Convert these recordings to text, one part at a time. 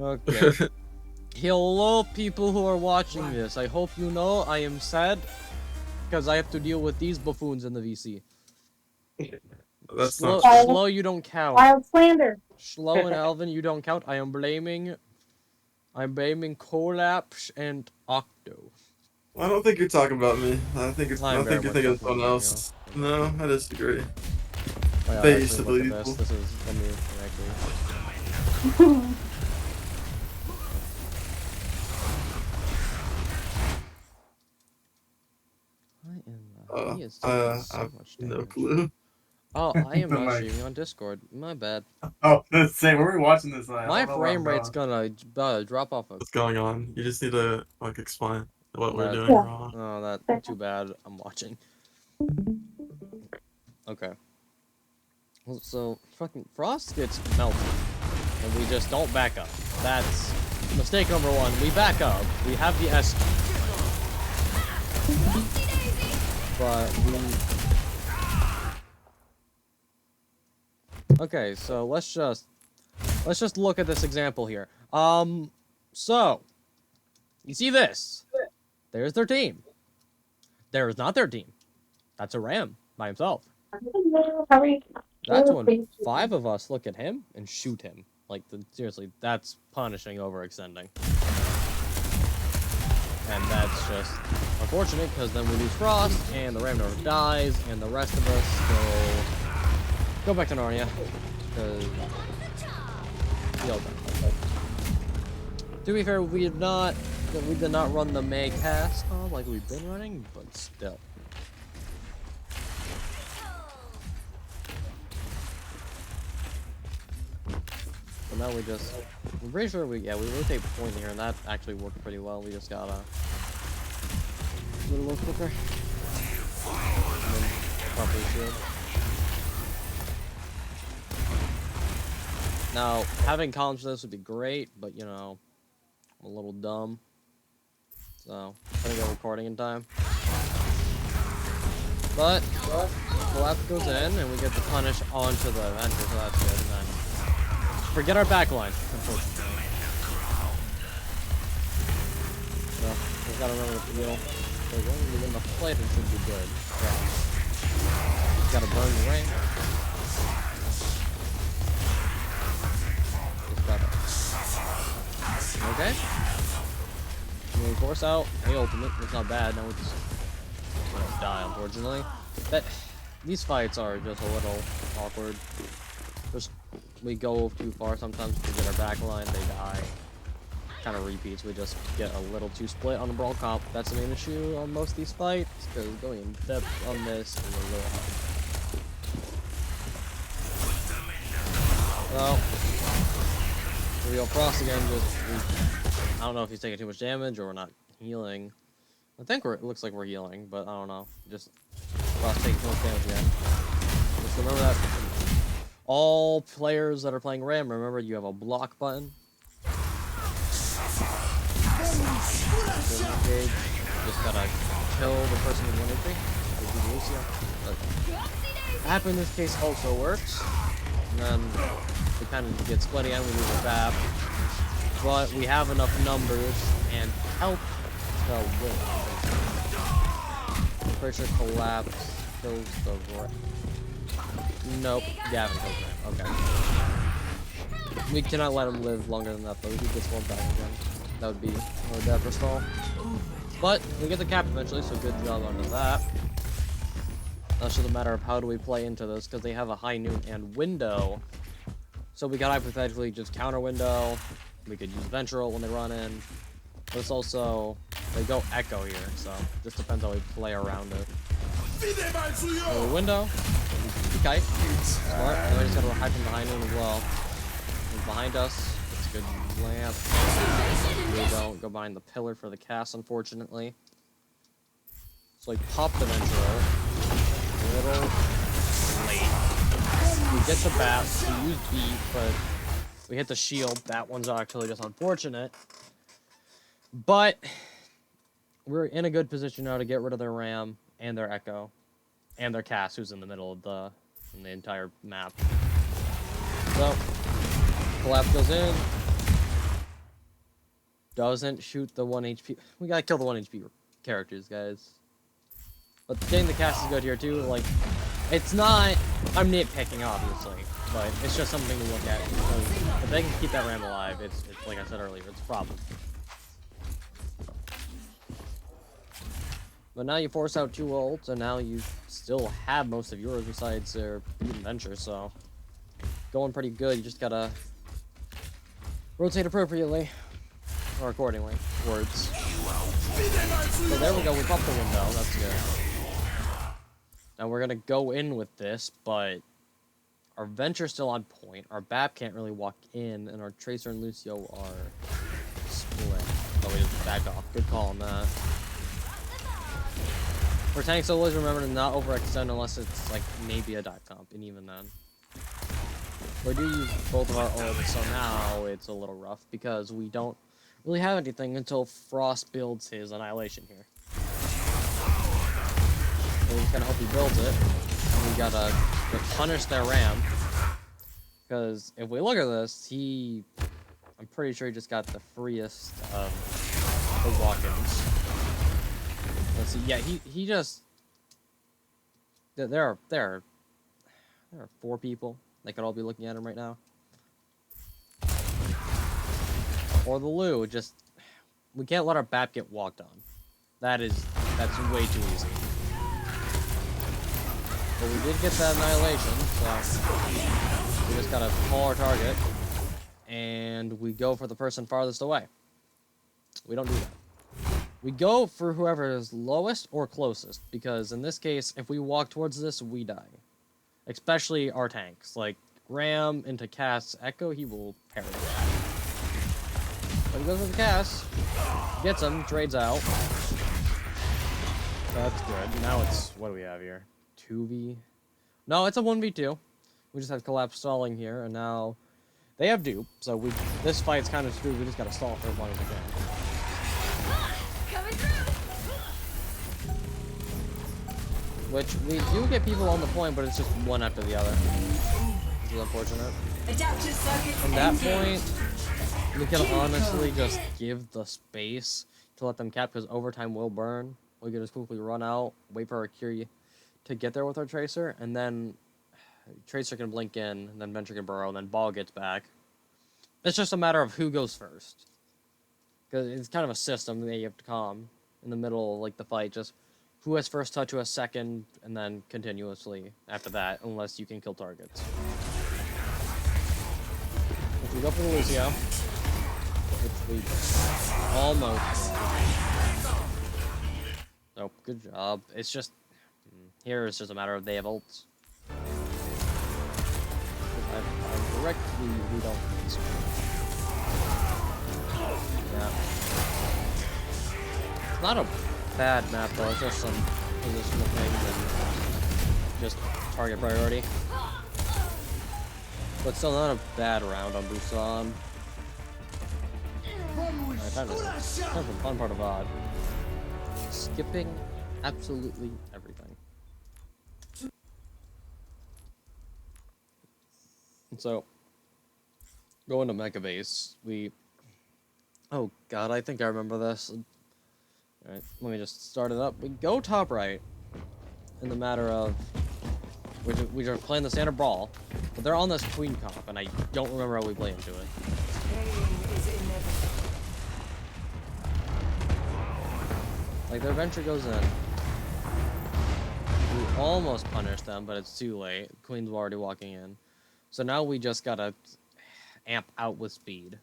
Okay. Hello, people who are watching this. I hope you know I am sad because I have to deal with these buffoons in the VC. That's Slow, not true. slow, you don't count. Wild slander. Slow and Alvin, you don't count. I'm blaming Collapse and Octo. I don't think you're talking about me. I think I'm I very think you're much thinking of talking someone about you. else. No, I disagree. Oh yeah, Face actually, to look at believe. this. This is the new thing, actually. He is taking so much damage. No clue. Oh, I am not Like- streaming on Discord. My bad. Oh, let's say we were watching this. I My don't know where I'm frame rate's going. gonna drop off. What's going on? You just need to like explain what we're That- doing Yeah. wrong. Oh, that too bad. I'm watching. Okay. Well, so fucking Frost gets melted, and we just don't back up. That's mistake number one. We back up. We have the S, but we. Okay, so let's just look at this example here. So you see this? There's their team. There is not their team. That's a Ram by himself. That's when 5 of us look at him and shoot him. Like, seriously, that's punishing overextending. And that's just unfortunate, because then we lose Frost, and the Ram never dies, and the rest of us go back to Narnia. Because... To be fair, we did not run the May cast like we've been running, but still. So now I'm pretty sure we rotate point here, and that actually worked pretty well. We just gotta do it a little quicker. And then properly shield. Now, having columns for this would be great, but you know, I'm a little dumb. So, gonna get recording in time. But, Collapse goes in, and we get to punish onto the Avenger, so that's good. And then, forget our backline, unfortunately. So, we've gotta remember the deal. So when we win the fight, it should be good. Yeah. Just gotta burn the ring. Just gotta... Okay. And we force out the ultimate. It's not bad. Now we just die, unfortunately. These fights are just a little awkward. Just we go too far sometimes to get our back line, they die. Kind of repeats. We just get a little too split on the brawl comp. That's the main issue on most of these fights, because going in depth on this is a little hard. Well, real Frost again. I don't know if he's taking too much damage or we're not healing. I think it looks like we're healing, but I don't know. Just Frost taking too much damage again. Just remember that all players that are playing Ram, remember you have a block button. Engage. Just gotta kill the person with 1 HP. App in this case also works. And then we kind of get split and we lose our BAP. But we have enough numbers and help to win. I'm pretty sure Collapse kills the Ram. Nope, Gavin kills the Ram. Okay. We cannot let him live longer than that though. He gets one back again. That would be our Dapper stall. But we get the cap eventually, so good job on that. That's just a matter of how do we play into this, because they have a high noon and window. So we could hypothetically just counter window. We could use Ventral when they run in. But it's also, they go Echo here, so just depends how we play around it. So window, kite, smart. And we just gotta hide from behind him as well. He's behind us. It's a good lamp. We don't go behind the pillar for the cast, unfortunately. So like pop the Ventral. A little late. We get the bat, we use beat, but we hit the shield. That one's actually just unfortunate. But we're in a good position now to get rid of their Ram and their Echo. And their cast, who's in the middle of the entire map. So Collapse goes in. doesn't shoot the 1 HP. We gotta kill the 1 HP characters, guys. But getting the cast is good here too. Like, it's not. I'm nitpicking, obviously, but it's just something to look at. Because if they can keep that ram alive, it's like I said earlier, it's a problem. But now you force out 2 ults, and now you still have most of yours besides their adventure, so going pretty good. You just gotta rotate appropriately, or accordingly. Words. So there we go. We popped the window. That's good. Now we're gonna go in with this, but our venture's still on point. Our BAP can't really walk in, and our Tracer and Lucio are split. Oh, we just backed off. Good call on that. For tanks, always remember to not overextend unless it's like maybe a dot comp, and even then. We do use both of our ults, so now it's a little rough because we don't really have anything until Frost builds his Annihilation here. So we just gotta hope he builds it. And we gotta punish their ram. Because if we look at this, I'm pretty sure he just got the freest of the walk-ins. Let's see. Yeah, he just. There are 4 people that could all be looking at him right now. Or the Lou. Just we can't let our BAP get walked on. That's way too easy. But we did get that Annihilation, so we just gotta pull our target, and we go for the person farthest away. We don't do that. We go for whoever is lowest or closest, because in this case, if we walk towards this, we die. Especially our tanks. Like, Ram into Cass Echo, he will perish. But he goes with the Cass, gets him, trades out. That's good. Now it's, what do we have here? 2v? No, it's a 1v2. We just have collapse stalling here, and now they have dupe, so this fight's kind of screwed. We just gotta stall for as long as we can. Which, we do get people on the point, but it's just one after the other. Which is unfortunate. From that point, we can honestly just give the space to let them cap, because overtime will burn. We can just quickly run out, wait for our Curie to get there with our Tracer, and then Tracer can blink in, and then Venture can burrow, and then Ball gets back. It's just a matter of who goes first. Because it's kind of a system that you have to calm in the middle, like the fight, just who has first touch, who has second, and then continuously after that, unless you can kill targets. If we go for the Lucio, which we almost. Oh, good job. It's just, here it's just a matter of they have ults. If I'm correct, we don't. Yeah. It's not a bad map though, it's just some positional things and just target priority. But still not a bad round on Busan. Alright, time for the fun part of VOD. Skipping absolutely everything. And so, going to Mecha Base, oh god, I think I remember this. Alright, let me just start it up. We go top right in the matter of we are playing the standard brawl, but they're on this queen comp, and I don't remember how we play into it. Like, their venture goes in. We almost punish them, but it's too late. Queen's already walking in. So now we just gotta amp out with speed.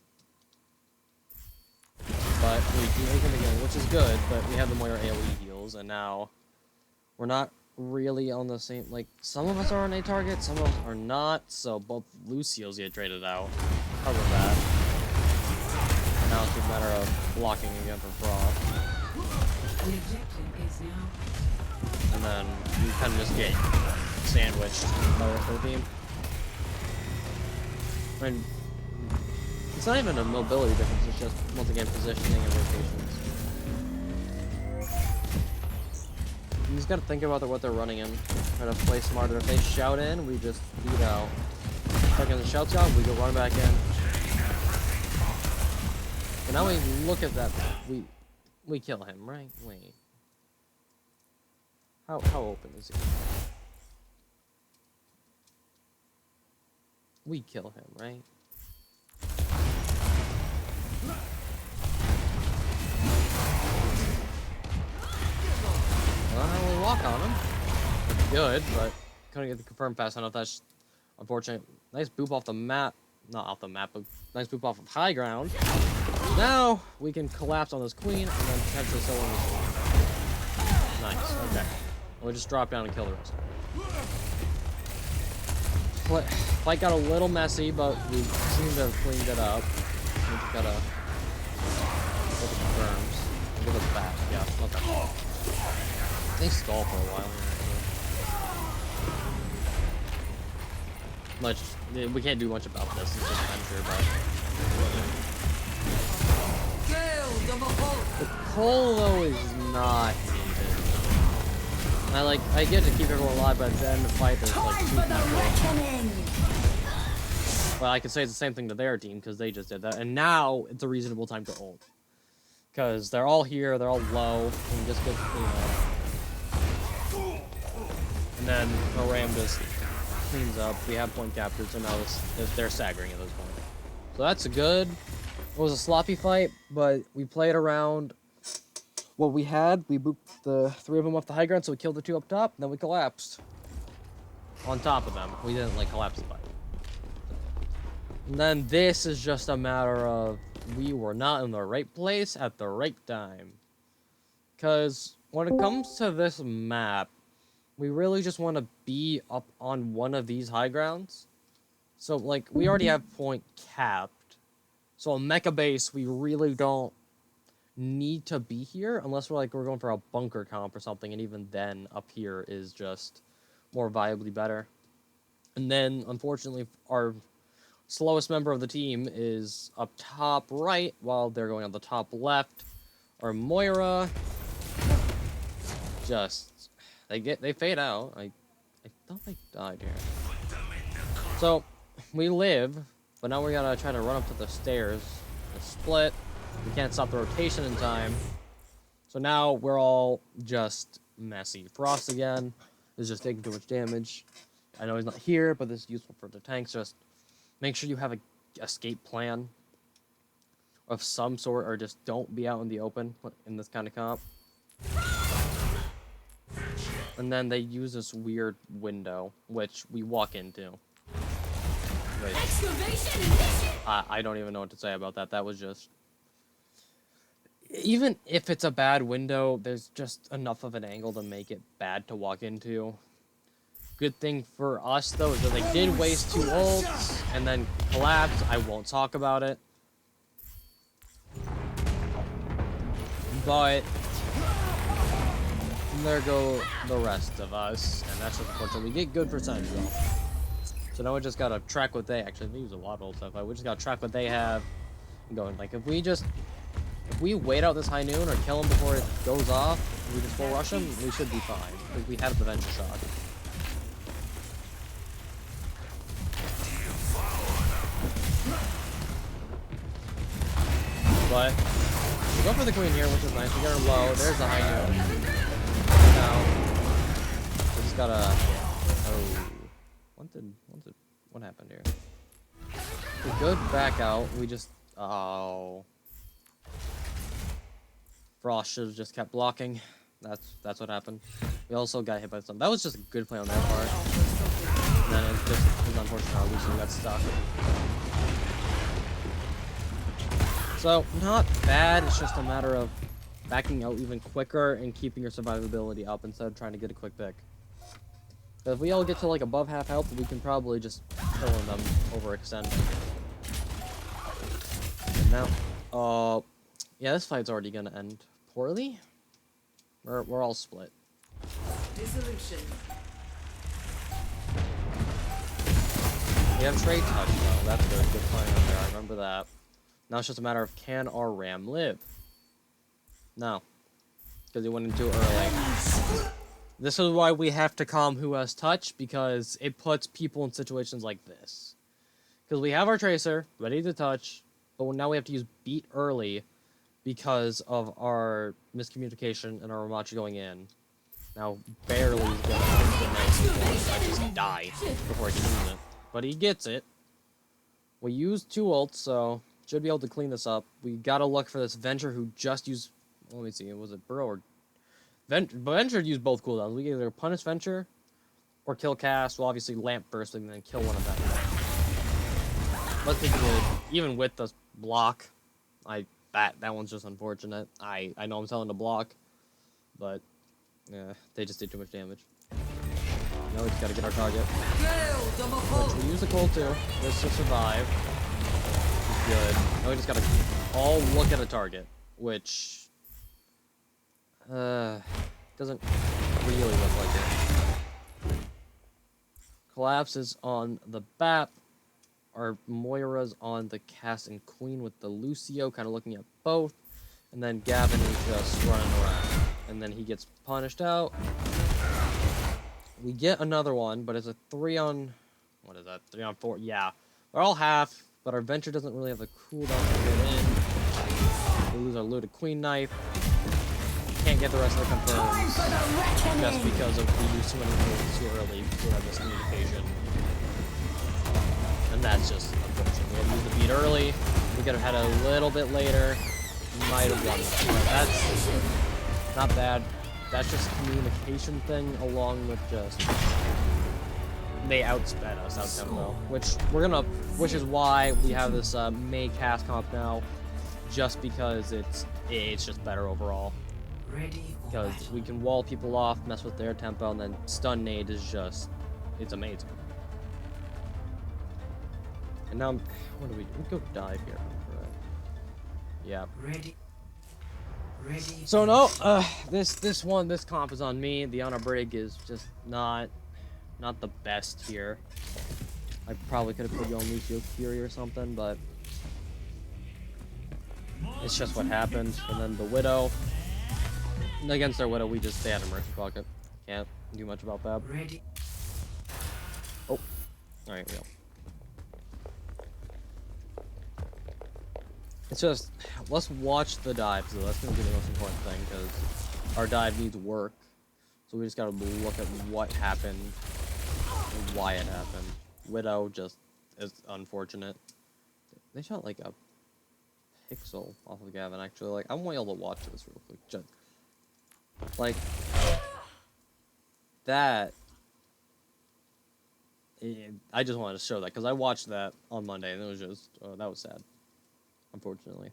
But we do make it again, which is good, but we have the Moira AoE heals, and now we're not really on the same, like, some of us are on a target, some of us are not, so both Lucios get traded out. Cover that. And now it's just a matter of blocking again for Frost. And then you kind of just get sandwiched by the rest of the team. I mean, it's not even a mobility difference, it's just, once again, positioning and rotations. You just gotta think about what they're running in. Try to play smarter. If they shout in, we just beat out. Second the shout's out, we go run back in. And now we look at that. We kill him, right? Wait. How open is he? We kill him, right? Well, we walk on him. That's good, but couldn't get the confirm fast enough. That's unfortunate. Nice boop off the map. Not off the map, but nice boop off of high ground. Now we can collapse on this queen and then potentially solo on this one. Nice. Okay. We'll just drop down and kill the rest. Fight got a little messy, but we seem to have cleaned it up. We just gotta get the confirms. Give us back. Yeah. Okay. They stall for a while here. Much. We can't do much about this. It's just adventure, but. The coal though is not needed. I get to keep everyone alive, but at the end of the fight there's like 2 people. Well, I could say it's the same thing to their team because they just did that, and now it's a reasonable time to ult. Because they're all here, they're all low, and just get clean up. And then Ram just cleans up. We have point captured, so now they're staggering at this point. So that's good. It was a sloppy fight, but we played around what we had. We booped the 3 of them off the high ground, so we killed the 2 up top, then we collapsed. On top of them. We didn't, like, collapse the fight. And then this is just a matter of we were not in the right place at the right time. Because when it comes to this map, we really just want to be up on one of these high grounds. So, like, we already have point capped. So a mecha base, we really don't need to be here unless we're going for a bunker comp or something, and even then up here is just more viably better. And then unfortunately our slowest member of the team is up top right while they're going on the top left. Our Moira just they fade out. I thought they died here. So we live. But now we gotta try to run up to the stairs. The split. We can't stop the rotation in time. So now we're all just messy. Frost again is just taking too much damage. I know he's not here, but this is useful for the tanks. Just make sure you have a escape plan of some sort, or just don't be out in the open in this kind of comp. And then they use this weird window, which we walk into. I don't even know what to say about that. That was just... Even if it's a bad window, there's just enough of an angle to make it bad to walk into. Good thing for us, though, is that they did waste 2 ults and then collapse. I won't talk about it. But... there go the rest of us. And that's just unfortunate. We get good percentage, though. So now we just gotta track what they actually use a lot of old stuff. We just gotta track what they have and going. Like if we wait out this high noon or kill him before it goes off, we just full rush him, we should be fine because we have the Venture Shock. But we go for the queen here, which is nice. We get her low. There's the high noon. Now we just gotta. Oh. What happened here? We go back out. We just... Oh. Frost should have just kept blocking. That's what happened. We also got hit by something. That was just a good play on their part. And then it was unfortunate our Lucian got stuck. So, not bad. It's just a matter of backing out even quicker and keeping your survivability up instead of trying to get a quick pick. If we all get to like above half health, we can probably just kill them overextending. And now, yeah, this fight's already gonna end poorly. We're all split. Dissolution. We have trade touch though. That's good. Good playing on there. I remember that. Now it's just a matter of can our Ram live? No, because he went in too early. This is why we have to calm who has touch, because it puts people in situations like this. Because we have our Tracer, ready to touch, but now we have to use beat early because of our miscommunication and our Ramachi going in. Now, barely is gonna get nice before I just die before he can use it. But he gets it. We used 2 ults, so should be able to clean this up. We gotta look for this Venture who just used... Let me see, was it Burrow or... Venture used both cooldowns. We either punish Venture or kill Cast. Well, obviously Lamp Burst and then kill one of them. Let's take it. Even with the block, that one's just unfortunate. I know I'm telling to block, but yeah, they just did too much damage. Now we just gotta get our target. Which we use the cold too. This to survive. Good. Now we just gotta all look at a target, which doesn't really look like it. Collapse is on the BAP. Our Moira's on the Cast and Queen with the Lucio, kind of looking at both. And then Gavin is just running around. And then he gets punished out. We get another one, but it's a 3 on... What is that? 3 on 4? Yeah. We're all half, but our Venture doesn't really have the cooldown to get in. We lose our looted Queen Knife. Can't get the rest of the confirms. Just because of we use too many moves too early to have this communication. And that's just unfortunate. We had to use the beat early. We could have had a little bit later. Might have won. That's not bad. That's just a communication thing along with just they outsped us out tempo, which is why we have this May Cast comp now, just because it's just better overall. Because we can wall people off, mess with their tempo, and then stun nade is just it's amazing. And now, what do we do? We go dive here. Yeah. Ready. So no, this comp is on me. The Honor Brig is just not the best here. I probably could have put you on Lucio Fury or something, but it's just what happened. And then the Widow. Against our Widow, we just stay out of Mercy Pocket. Can't do much about that. Ready. Oh, alright, we go. It's just, let's watch the dive, so that's going to be the most important thing, because our dive needs work. So we just got to look at what happened, and why it happened. Widow just is unfortunate. They shot like a pixel off of Gavin, actually. Like, I want y'all to watch this real quick. Just, like, that. I just wanted to show that, because I watched that on Monday, and it was just, that was sad. Unfortunately.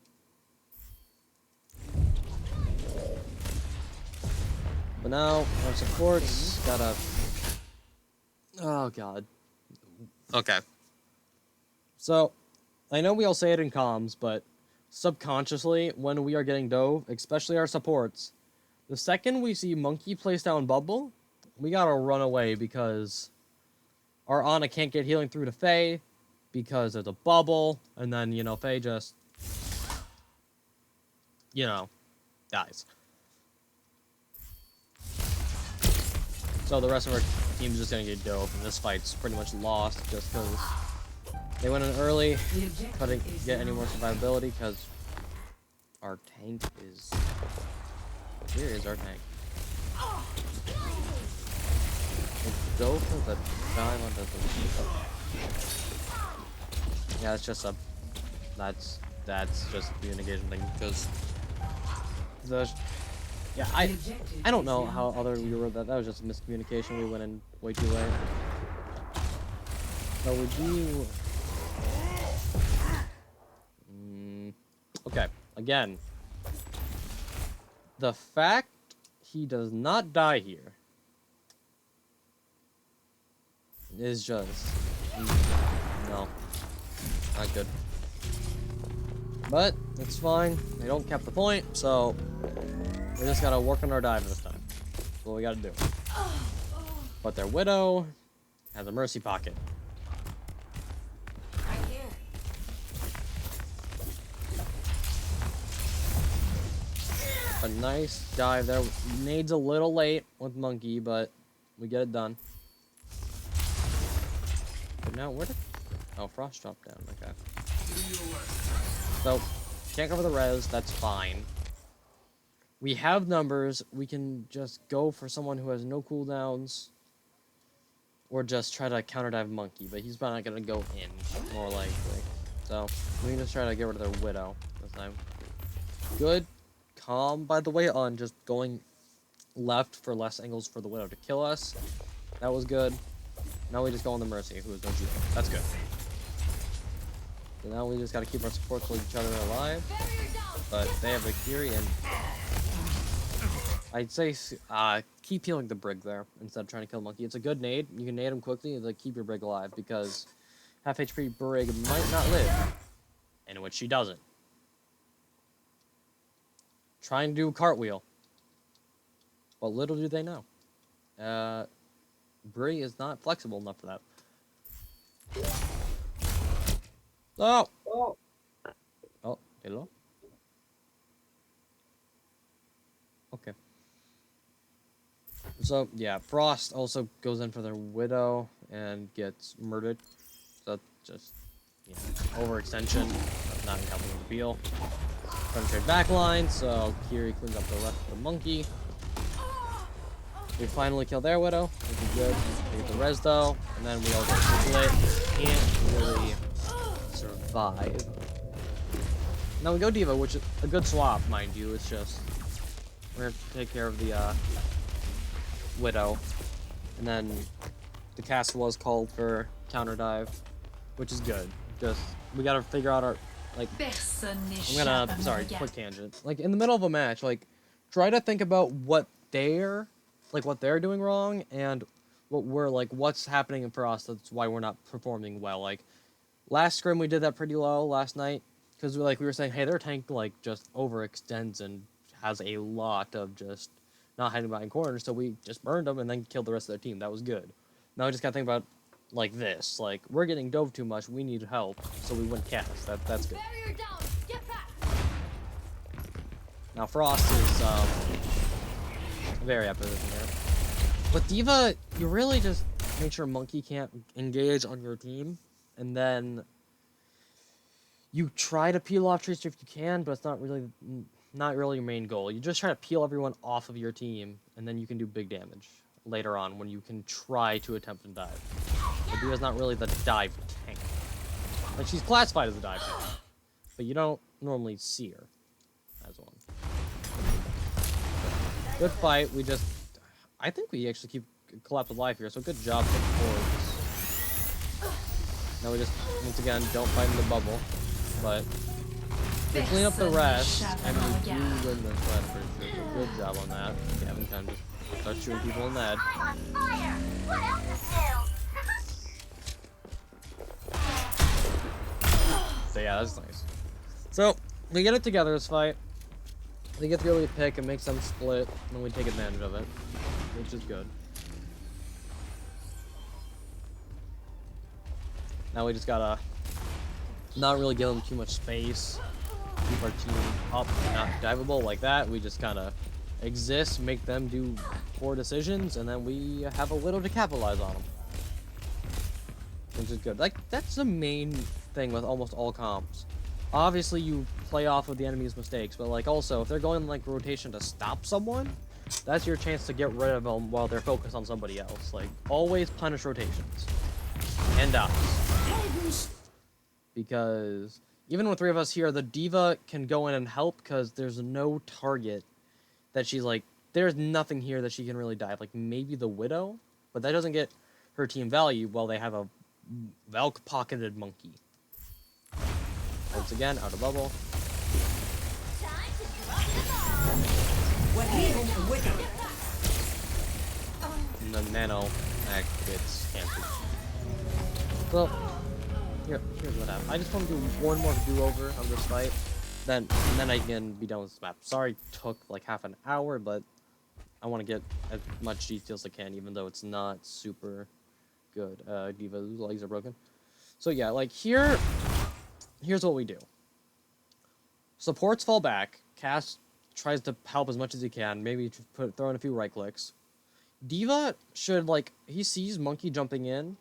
But now, our supports gotta... Oh, God. Okay. So, I know we all say it in comms, but subconsciously, when we are getting dove, especially our supports, the second we see Monkey place down Bubble, we gotta run away because our Ana can't get healing through to Faye because there's a bubble, and then, you know, Faye just... you know, dies. So the rest of our team's just gonna get dove, and this fight's pretty much lost just because they went in early, couldn't get any more survivability because our tank is... Here is our tank. Let's go for the dive onto the... Yeah, it's just a... That's just a communication thing, because... Yeah, I don't know how other we were that was just a miscommunication. We went in way too late. So we do. Okay, again, the fact he does not die here is just no, not good. But it's fine. They don't cap the point, so we just gotta work on our dive this time. That's what we gotta do. But their Widow has a Mercy Pocket. A nice dive there. Nade's a little late with Monkey, but we get it done. But now, where did... Oh, Frost dropped down. Okay. So, can't cover the res, that's fine. We have numbers, we can just go for someone who has no cooldowns. Or just try to counter dive Monkey, but he's probably not gonna go in, more likely. So, we can just try to get rid of their Widow this time. Good calm, by the way, on just going left for less angles for the Widow to kill us. That was good. Now we just go on the Mercy, who is no Judo. That's good. So now we just gotta keep our supports with each other alive. But they have Valkyrie, and I'd say keep healing the Brig there instead of trying to kill Monkey. It's a good nade. You can nade him quickly and like, keep your Brig alive, because half HP Brig might not live. In which she doesn't. Trying to do a cartwheel. But little do they know. Brig is not flexible enough for that. Oh! Oh, hello? Okay. So, yeah, Frost also goes in for their Widow and gets murdered. So, just, you know, overextension. Not helping the Beal. Trying to trade backline, so Kiri cleans up the rest of the Monkey. We finally kill their Widow, which is good. We get the res though, and then we all get split. Can't really survive. Now we go D.Va, which is a good swap, mind you. It's just we're gonna take care of the Widow, and then the cast was called for counter dive, which is good. Just we gotta figure out our like. Sorry, quick tangent. Like in the middle of a match, like try to think about what they're doing wrong and what we're like what's happening for us. That's why we're not performing well. Like last scrim we did that pretty low last night because we were saying, hey, their tank like just overextends and has a lot of just not hiding behind corners, so we just burned them and then killed the rest of their team. That was good. Now we just gotta think about like this. Like we're getting dove too much. We need help, so we went cast. That's good. Now Frost is very opposition here. With D.Va, you really just make sure Monkey can't engage on your team, and then you try to peel off Tracer if you can, but it's not really your main goal. You just try to peel everyone off of your team, and then you can do big damage later on when you can try to attempt and dive. But D.Va's not really the dive tank. Like she's classified as a dive tank, but you don't normally see her as one. Good fight. I think we actually keep collapse of life here, so good job taking forwards. Now we just, once again, don't fight in the bubble, but we clean up the rest, and we do win this fight for sure. So good job on that. Gavin kind of just starts shooting people in the head. So yeah, that's nice. So, we get it together this fight. They get the early pick and makes them split, and then we take advantage of it, which is good. Now we just gotta not really give them too much space, keep our team up and not diveable like that. We just kind of exist, make them do poor decisions, and then we have a little to capitalize on them, which is good. Like that's the main thing with almost all comps. Obviously, you play off of the enemy's mistakes, but like also, if they're going like rotation to stop someone, that's your chance to get rid of them while they're focused on somebody else. Like, always punish rotations. And dies. Because even with 3 of us here, the D.Va can go in and help because there's no target that she's like, there's nothing here that she can really dive. Like, maybe the Widow, but that doesn't get her team value while they have a Valk-pocketed Monkey. Once again, out of bubble. And the nano act gets cancelled. Well, here's what happened. I just want to do one more do-over on this fight, and then I can be done with this map. Sorry it took like half an hour, but I want to get as much detail as I can, even though it's not super good. D.Va's legs are broken. So yeah, like here's what we do. Supports fall back. Cass tries to help as much as he can. Maybe throw in a few right clicks. D.Va should, like, he sees Monkey jumping in.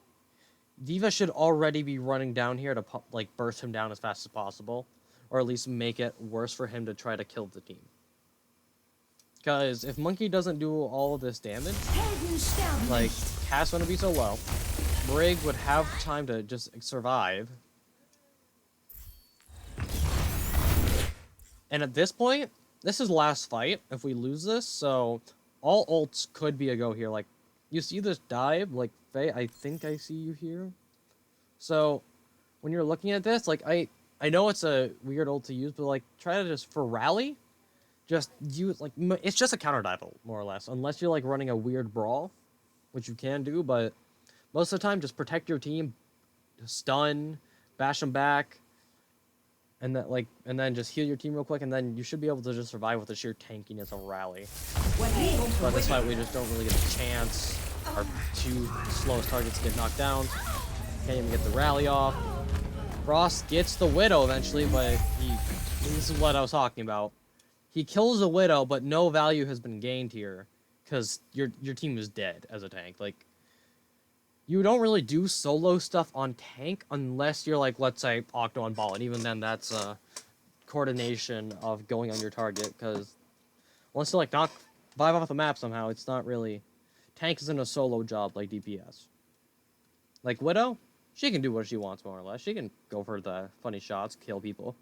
D.Va should already be running down here to, like, burst him down as fast as possible. or at least make it worse for him to try to kill the team. Because if Monkey doesn't do all of this damage, like, Cass wouldn't be so low. Brig would have time to just survive. And at this point, this is last fight if we lose this, so all ults could be a go here. Like, you see this dive? Like, Faye, I think I see you here. So, when you're looking at this, like, I know it's a weird ult to use, but, like, try to just, for rally, just use, like, it's just a counter dive ult, more or less. Unless you're, like, running a weird brawl, which you can do, but most of the time, just protect your team, stun, bash them back, and that, like, and then just heal your team real quick, and then you should be able to just survive with the sheer tankiness of rally. But this fight, we just don't really get a chance. Our two slowest targets get knocked down. Can't even get the rally off. Frost gets the Widow eventually, but this is what I was talking about. He kills the Widow, but no value has been gained here, because your team is dead as a tank. Like, you don't really do solo stuff on tank unless you're, like, let's say, Octo on ball, and even then that's coordination of going on your target, because once you, like, knock 5 off the map somehow, it's not really... Tank isn't a solo job like DPS. Like, Widow, she can do what she wants, more or less. She can go for the funny shots, kill people.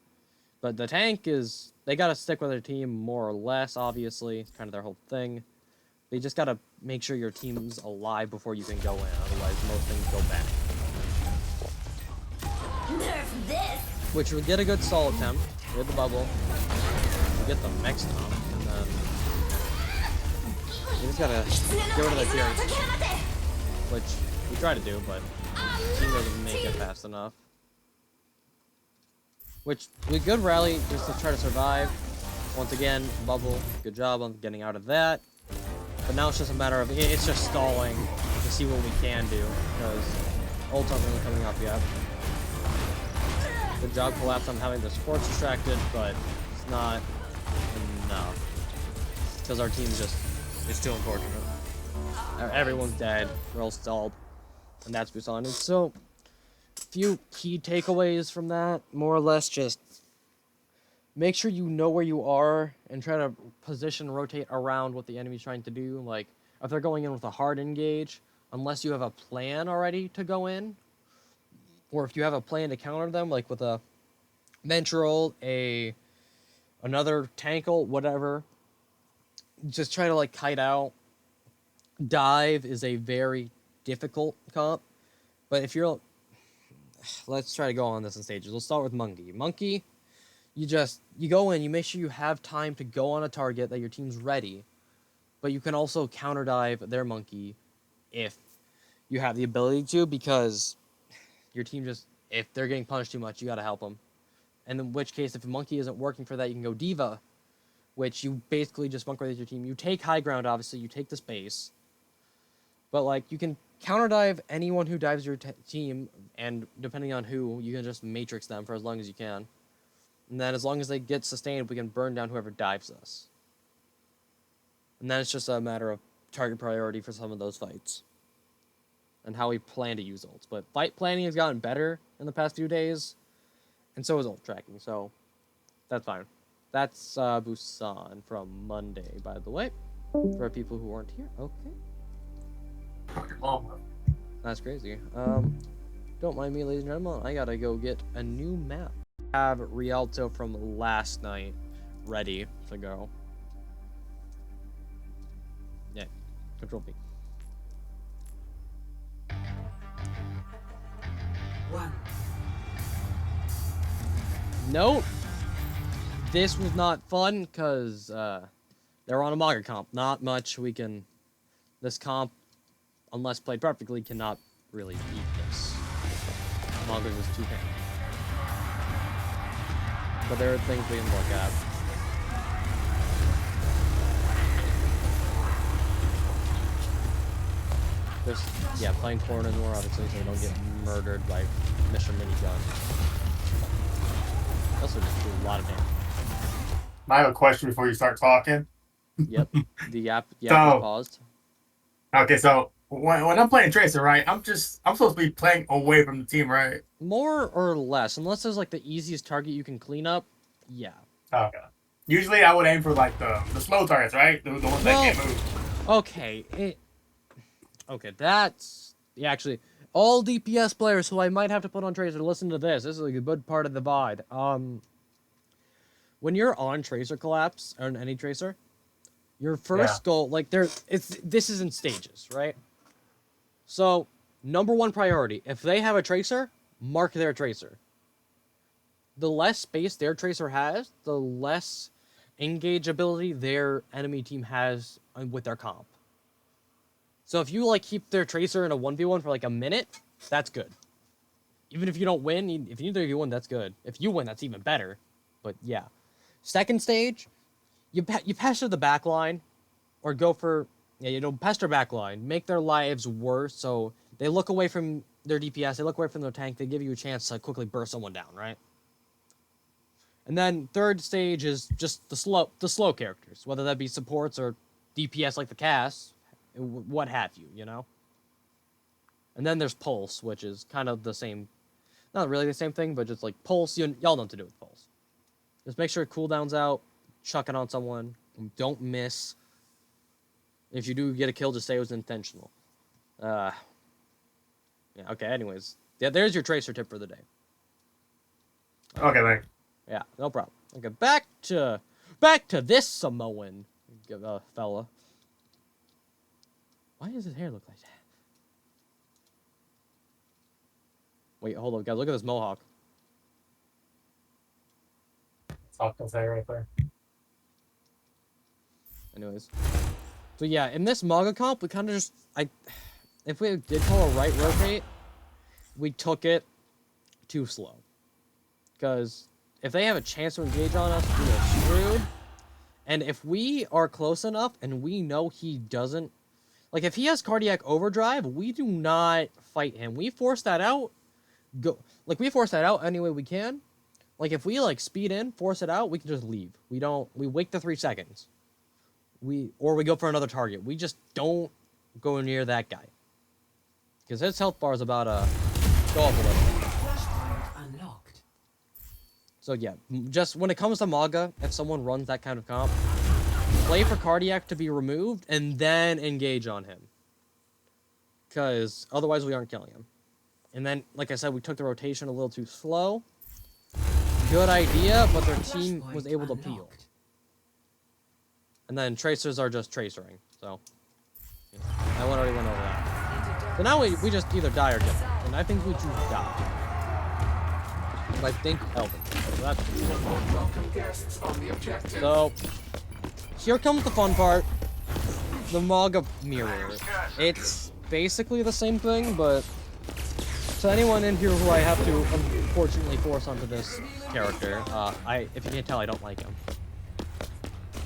But the tank is... They gotta stick with their team, more or less, obviously. It's kind of their whole thing. They just gotta make sure your team's alive before you can go in, otherwise most things go bad. Nerf this. Which we get a good soul attempt. We get the bubble. We get the mix stomp, and then we just gotta get rid of the Fury. Which we try to do, but the team doesn't make it fast enough. Which we good rally just to try to survive. Once again, bubble. Good job on getting out of that. But now it's just a matter of, it's just stalling to see what we can do, because ults aren't really coming up yet. Good job, Collapse, on having the supports distracted, but it's not enough. Because our team's just, it's too unfortunate. Everyone's dead, we're all stalled, and that's Busan. And so, few key takeaways from that, more or less just make sure you know where you are and try to position, rotate around what the enemy's trying to do. Like, if they're going in with a hard engage, unless you have a plan already to go in, or if you have a plan to counter them, like with a Venture ult, another tank ult, whatever, just try to, like, kite out. Dive is a very difficult comp, but if you're... Let's try to go on this in stages. We'll start with Monkey. Monkey... You go in, you make sure you have time to go on a target, that your team's ready. But you can also counter dive their Monkey if you have the ability to, because your team just, if they're getting punished too much, you gotta help them. And in which case, if a Monkey isn't working for that, you can go D.Va, which you basically just bunk with your team. You take high ground, obviously, you take the space. But, like, you can counter dive anyone who dives your team, and depending on who, you can just matrix them for as long as you can. And then as long as they get sustained, we can burn down whoever dives us. And then it's just a matter of target priority for some of those fights. And how we plan to use ults. But fight planning has gotten better in the past few days. And so is ult tracking, so that's fine. That's Busan from Monday, by the way. For people who weren't here. Okay. That's crazy. Don't mind me, ladies and gentlemen. I gotta go get a new map. Have Rialto from last night ready to go. Yeah, Control P. Note, this was not fun because they're on a Mauga comp. Not much we can. This comp, unless played perfectly, cannot really beat this. Mauga was too bad. But there are things we can look at. Just, yeah, playing corner more, obviously, so we don't get murdered by Mission Minigun. Also just do a lot of damage. I have a question before you start talking. Yep, the app is So- paused. Okay, so when I'm playing Tracer, right, I'm supposed to be playing away from the team, right? More or less, unless there's like the easiest target you can clean up, Yeah. Okay. Usually I would aim for like the slow targets, right? The ones that can't move. Okay. Okay, that's... Yeah, actually, all DPS players who I might have to put on Tracer, listen to this. This is a good part of the VOD. When you're on Tracer Collapse, or any Tracer, your first goal, like, this is in stages, right? So, number one priority, if they have a Tracer, mark their Tracer. The less space their Tracer has, the less engage ability their enemy team has with their comp. So if you, like, keep their Tracer in a 1v1 for, like, a minute, that's good. Even if you don't win, if neither of you win, that's good. If you win, that's even better. But, yeah. Second stage, you pester the back line, or go for... Yeah, pester back line. Make their lives worse, so they look away from their DPS, they look away from their tank, they give you a chance to quickly burst someone down, right? And then third stage is just the slow characters, whether that be supports or DPS like the Cass, what have you, you know? And then there's Pulse, which is kind of the same, not really the same thing, but just like Pulse, y'all know what to do with Pulse. Just make sure cooldown's out, chuck it on someone, don't miss. If you do get a kill, just say it was intentional. Yeah, okay, anyways. Yeah, there's your Tracer tip for the day. Okay, thanks. Yeah, no problem. Okay, back to this Samoan fella. Why does his hair look like that? Wait, hold on, guys. Look at this mohawk. That's all I can say right there. Anyways. So yeah, in this Maga comp, we kind of just... if we did pull a right rotate, we took it too slow. Because if they have a chance to engage on us, we are screwed. And if we are close enough and we know he doesn't... Like, if he has Cardiac Overdrive, we do not fight him. We force that out. We force that out any way we can. Like, if we, like, speed in, force it out, we can just leave. We wait the 3 seconds. Or we go for another target. We just don't go near that guy. Because his health bar is about to go up a little. So yeah, just when it comes to Maga, if someone runs that kind of comp, play for Cardiac to be removed, and then engage on him. Because otherwise we aren't killing him. And then, like I said, we took the rotation a little too slow. Good idea, but their team was able to peel. And then Tracers are just Tracering, so... I already went over that. So now we just either die or get it. And I think we choose die. I think Elvin. So, here comes the fun part. The Maga mirror. It's basically the same thing, but to anyone in here who I have to unfortunately force onto this character, if you can't tell, I don't like him.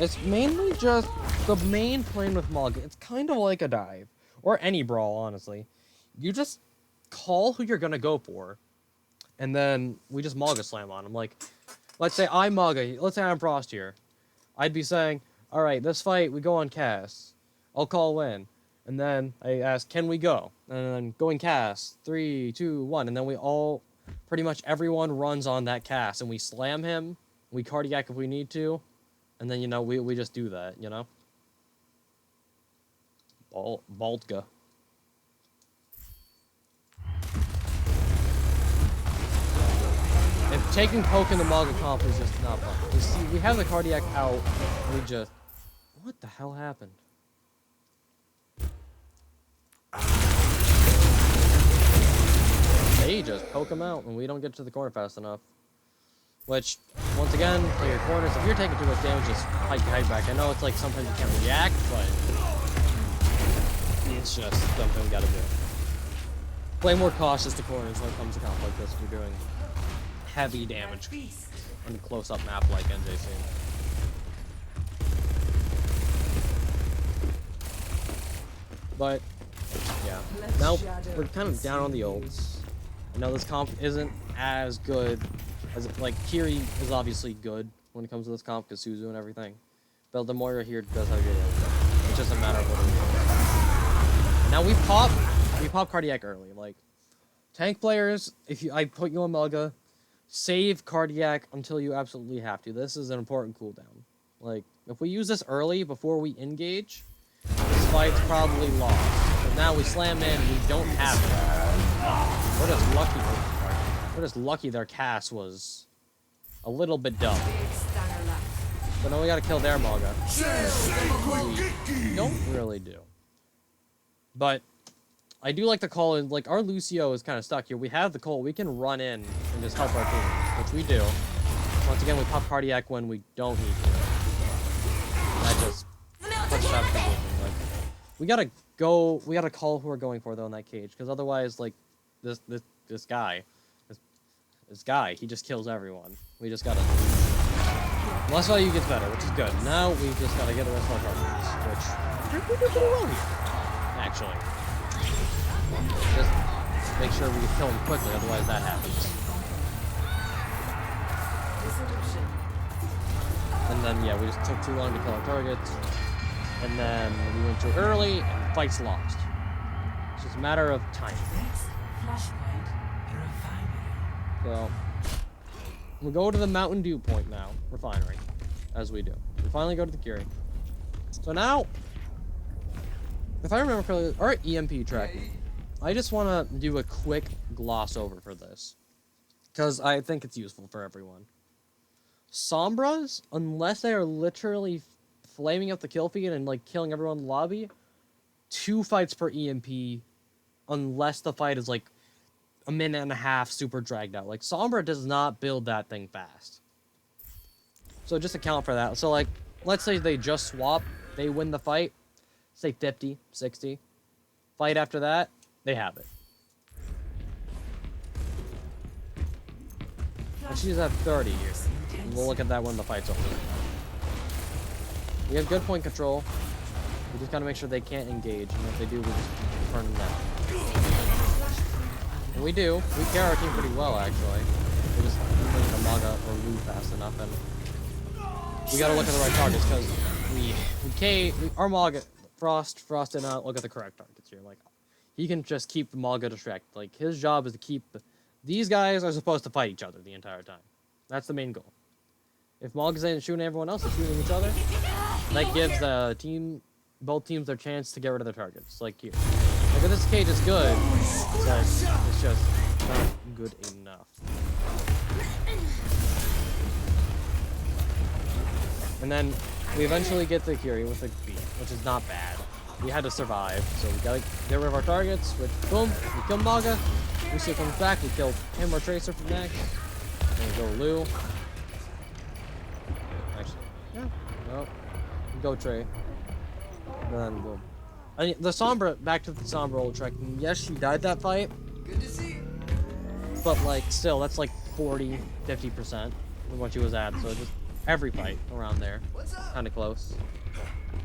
It's mainly just the main plan with Maga. It's kind of like a dive, or any brawl, honestly. You just call who you're gonna go for. And then we just Maga slam on him. Like, let's say I'm Maga. Let's say I'm Frost here. I'd be saying, alright, this fight, we go on Cass. I'll call in. And then I ask, can we go? And then going Cass. 3, 2, 1. And then we all, pretty much everyone runs on that Cass. And we slam him. We Cardiac if we need to. And then, you know, we just do that, you know? Baltka. If taking poke in the Maga comp is just not fun. You see, we have the Cardiac out, we just... What the hell happened? They just poke him out, and we don't get to the corner fast enough. Which, once again, play your corners. If you're taking too much damage, just hide back. I know it's like sometimes you can't react, but... It's just something we gotta do. Play more cautious to corners when it comes to comp like this if you're doing heavy damage on a close-up map like NJC. But, yeah. Now, we're kind of down on the ults. I know this comp isn't as good as, like, Kiri is obviously good when it comes to this comp, because Suzu and everything. But the Moira here does have good ult. It's just a matter of what it is. Now we pop Cardiac early. Like, tank players, I put you on Maga, save Cardiac until you absolutely have to. This is an important cooldown. Like, if we use this early before we engage, this fight's probably lost. But now we slam in, we don't have it. We're just lucky. We're just lucky their cast was a little bit dumb. But now we gotta kill their Maga. We don't really do. But I do like to call in, like, our Lucio is kind of stuck here. We have the Cole. We can run in and just help our team, which we do. Once again, we pop Cardiac when we don't need to. And that just puts out the movement. Like, we gotta call who we're going for, though, in that cage. Because otherwise, like, this guy, he just kills everyone. We just gotta... Less value gets better, which is good. Now we just gotta get the rest of our targets, which we do pretty well here, actually. Just make sure we kill him quickly, otherwise that happens. And then, yeah, we just took too long to kill our targets. And then we went too early, and the fight's lost. It's just a matter of time. So, we'll go to the Mountain Dew point now, refinery, as we do. We finally go to the Curie. So now, if I remember correctly, our EMP tracking. I just want to do a quick gloss over for this, because I think it's useful for everyone. Sombras, unless they are literally flaming up the kill feed and like killing everyone in the lobby, 2 fights per EMP, unless the fight is like a minute and a half super dragged out. Like, Sombra does not build that thing fast. So just account for that. So like, let's say they just swap, they win the fight, say 50, 60. Fight after that, they have it. And she's at 30 here. And we'll look at that when the fight's over. We have good point control. We just gotta make sure they can't engage, and if they do, we just turn them down. And we do. We carry our team pretty well, actually. We just don't make the Maga or Lu fast enough, and we gotta look at the right targets, because our Maga, Frost did not look at the correct targets here. Like, he can just keep the Maga distracted. Like, his job is to keep these guys are supposed to fight each other the entire time. That's the main goal. If Maga's ain't shooting everyone else and shooting each other, that gives both teams their chance to get rid of their targets. Like here. Like, if this cage is good, but it's just not good enough. And then we eventually get the Curie with a beat, which is not bad. We had to survive, so we gotta get rid of our targets, which, boom, we kill Maga. Lucio comes back, we kill him or Tracer from next. And we go Lu. Actually, yeah, no. Go Trey. Then boom. I mean, the Sombra, back to the Sombra old trek. Yes, she died that fight. Good to see. But, like, still, that's like 40, 50% of what she was at, so just every fight around there. Kinda close.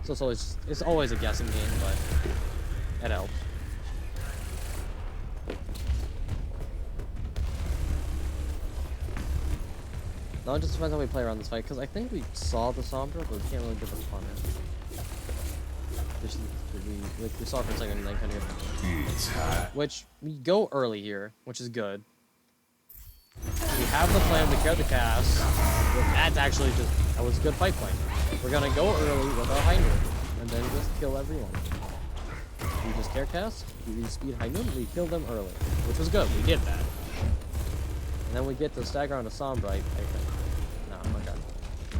So it's always a guessing game, but it helps. Now it just depends how we play around this fight, because I think we saw the Sombra, but we can't really get the fun in. We saw it for a second and then kind of get... Which, we go early here, which is good. We have the plan, we carry the cast. That's actually just... That was a good fight plan. We're gonna go early with our High Noon, and then just kill everyone. We just care cast, we speed High Noon, we kill them early. Which was good, we did that. And then we get the stagger on the Sombra, I think. No, oh my god.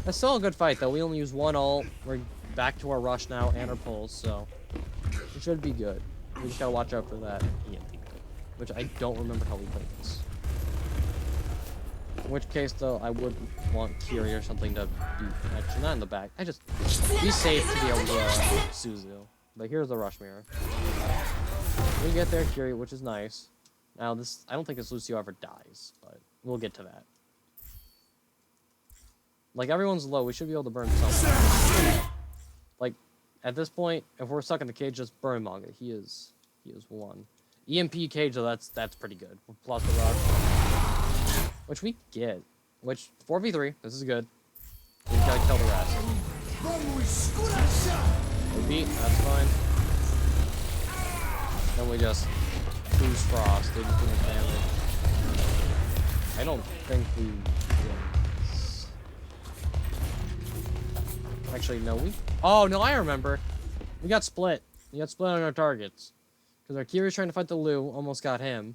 That's still a good fight, though. We only use one ult. We're back to our rush now and our pulls, so it should be good. We just gotta watch out for that EMP, which I don't remember how we played this. In which case, though, I would want Curie or something to be actually not in the back. I just be safe to be able to Suzu. But here's the rush mirror. We get there, Curie, which is nice. Now this, I don't think this Lucio ever dies, but we'll get to that. Like, everyone's low, we should be able to burn something. Like, at this point, if we're stuck in the cage, just burn Maga. He is one. EMP cage, though, that's pretty good. Plus the rush. Which we get. Which, 4v3, this is good. We gotta kill the rest. We beat, that's fine. Then we just boost Frost, didn't do much damage. I don't think we... Actually, no, we... Oh, no, I remember. We got split. We got split on our targets. Because our Kiri's trying to fight the Lu, almost got him.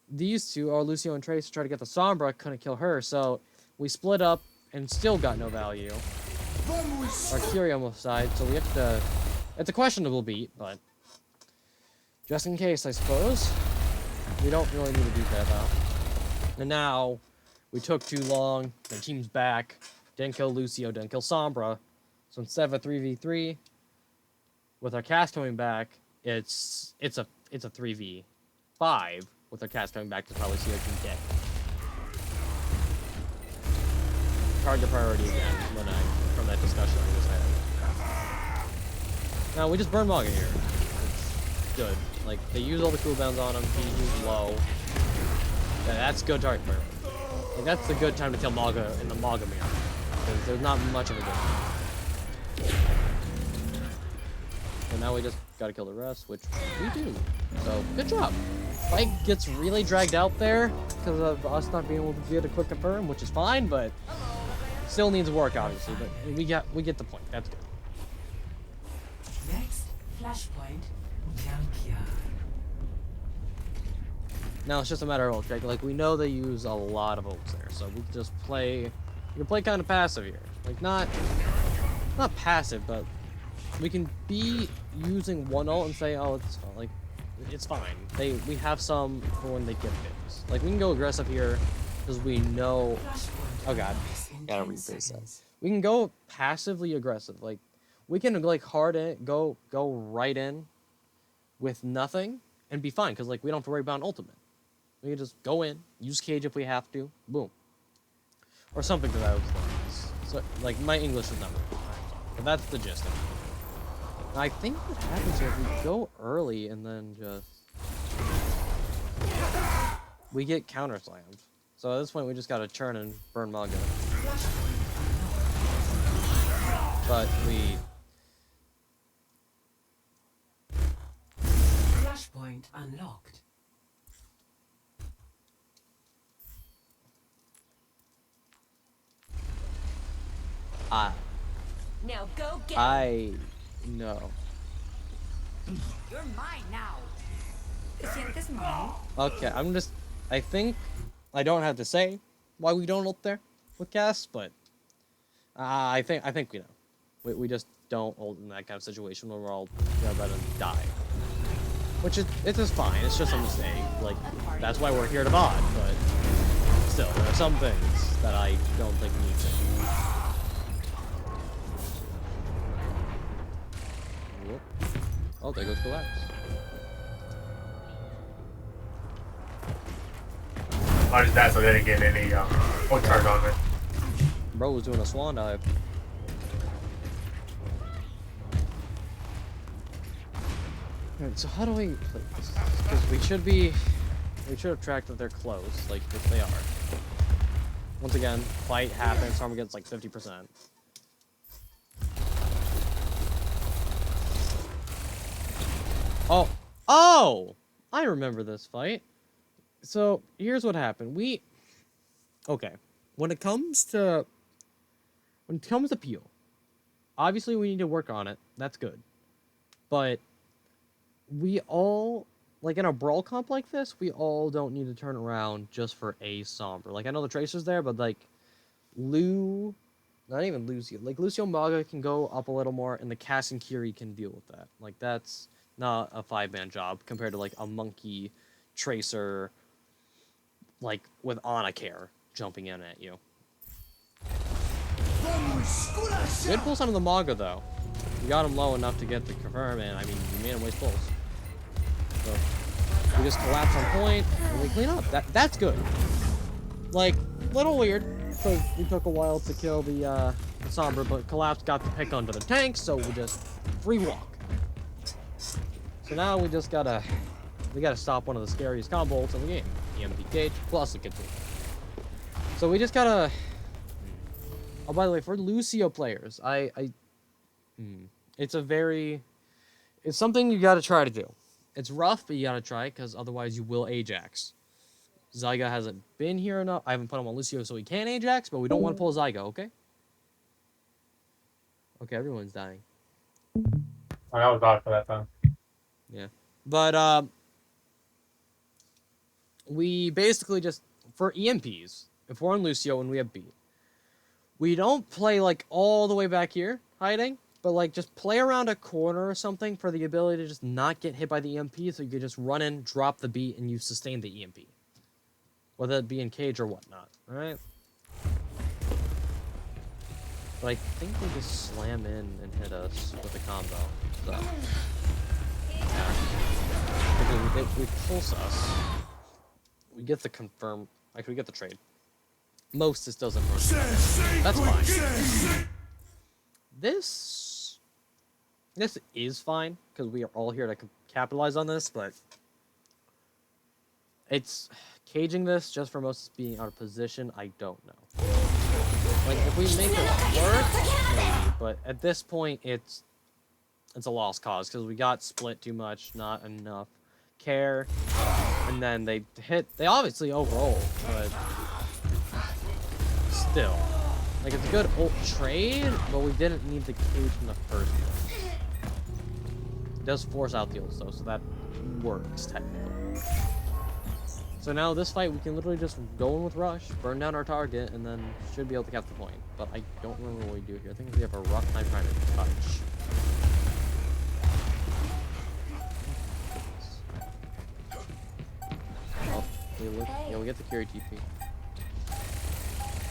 These two, our Lucio and Trace, tried to get the Sombra, couldn't kill her, so we split up and still got no value. Our Kiri almost died, so we have to... It's a questionable beat, but... Just in case, I suppose. We don't really need to beat that, though. And now, we took too long, the team's back, didn't kill Lucio, didn't kill Sombra. So instead of a 3v3, with our cast coming back, it's a 3v5 with our cast coming back to probably see what we can get. Target priority again from that discussion I just had. Now we just burn Maga here. It's good. Like they use all the cooldowns on him, he used low. Yeah, that's good target priority. Like, that's the good time to kill Maga in the Maga mirror. Because there's not much of a good time. And now we just gotta kill the rest, which we do. So, good job. Fight gets really dragged out there because of us not being able to get a quick confirm, which is fine, but still needs work, obviously. But we get the point. That's good. Next, flashpoint, Junkyard. Now it's just a matter of ult, right? Like we know they use a lot of ults there, so we can just play. We can play kind of passive here, like not passive, but we can be using one ult and say, oh, it's fine. Like it's fine. We have some for when they get fits. Like we can go aggressive here because we know. Oh god, gotta rephrase that. We can go passively aggressive. Like we can like hard in, go right in with nothing and be fine because like we don't have to worry about an ultimate. We can just go in, use cage if we have to, boom, or something to that extent. So like my English is not really good, but that's the gist of it. Now, I think what happens here if we go early and then just we get counter slammed. So at this point we just gotta turn and burn Maga. But we Flashpoint unlocked. Now go get no. You're mine now. ¿Te sientes mal? Okay, I think I don't have to say why we don't ult there with casts, but I think we know. We just don't ult in that kind of situation where we're all about to die. Which it's just fine. It's just a mistake. Like that's why we're here to VOD, but still, there are some things that I don't think need to. Whoop. Oh, there goes Collapse. I just died so they didn't get any ult charge on it. Bro was doing a swan dive. Alright, so how do we play this? Because we should have tracked that they're close, like if they are. Once again, fight happens, Harm gets like 50%. Oh! I remember this fight. So, here's what happened. Okay. When it comes to peel, obviously we need to work on it. That's good. But we all, like in a brawl comp like this, we all don't need to turn around just for a Sombra. Like, I know the Tracer's there, but like, not even Lucio. Like, Lucio Maga can go up a little more, and the Cass and Kiri can deal with that. Like, that's not a 5-man job compared to like a Monkey, Tracer, like with Ana Care jumping in at you. Good pulse onto the Maga though. You got him low enough to get the confirm, and I mean you made him waste pulse. So we just collapse on point and we clean up. That's good. Like little weird because we took a while to kill the Sombra, but Collapse got the pick onto the tank, so we just free walk. So now we just gotta stop one of the scariest combos in the game. EMP Cage plus the continue. So we just gotta. Oh, by the way, for Lucio players, it's something you gotta try to do. It's rough, but you gotta try because otherwise you will Ajax. Zyga hasn't been here enough. I haven't put him on Lucio so he can Ajax, but we don't want to pull Zyga, okay? Okay, everyone's dying. I was out for that time. But we basically just for EMPs, if we're on Lucio and we have beat, we don't play like all the way back here hiding, but like just play around a corner or something for the ability to just not get hit by the EMP, so you can just run in, drop the beat, and you sustain the EMP, whether it be in cage or whatnot. All right. But I think they just slam in and hit us with a combo. So, yeah. Because we pulse us. We get the confirm. Actually, we get the trade. Most this doesn't work. That's fine. This is fine because we are all here to capitalize on this, but it's caging this just for most being out of position. I don't know. Like if we make it work, maybe. But at this point, it's a lost cause because we got split too much, not enough care, and then they obviously overroll, but still, like it's a good ult trade, but we didn't need the cage in the first place. It does force out the ult though, so that works technically. So now this fight, we can literally just go in with Rush, burn down our target, and then should be able to cap the point. But I don't remember what we do here. I think we have a rough time trying to touch. Oh, we get the Curie TP.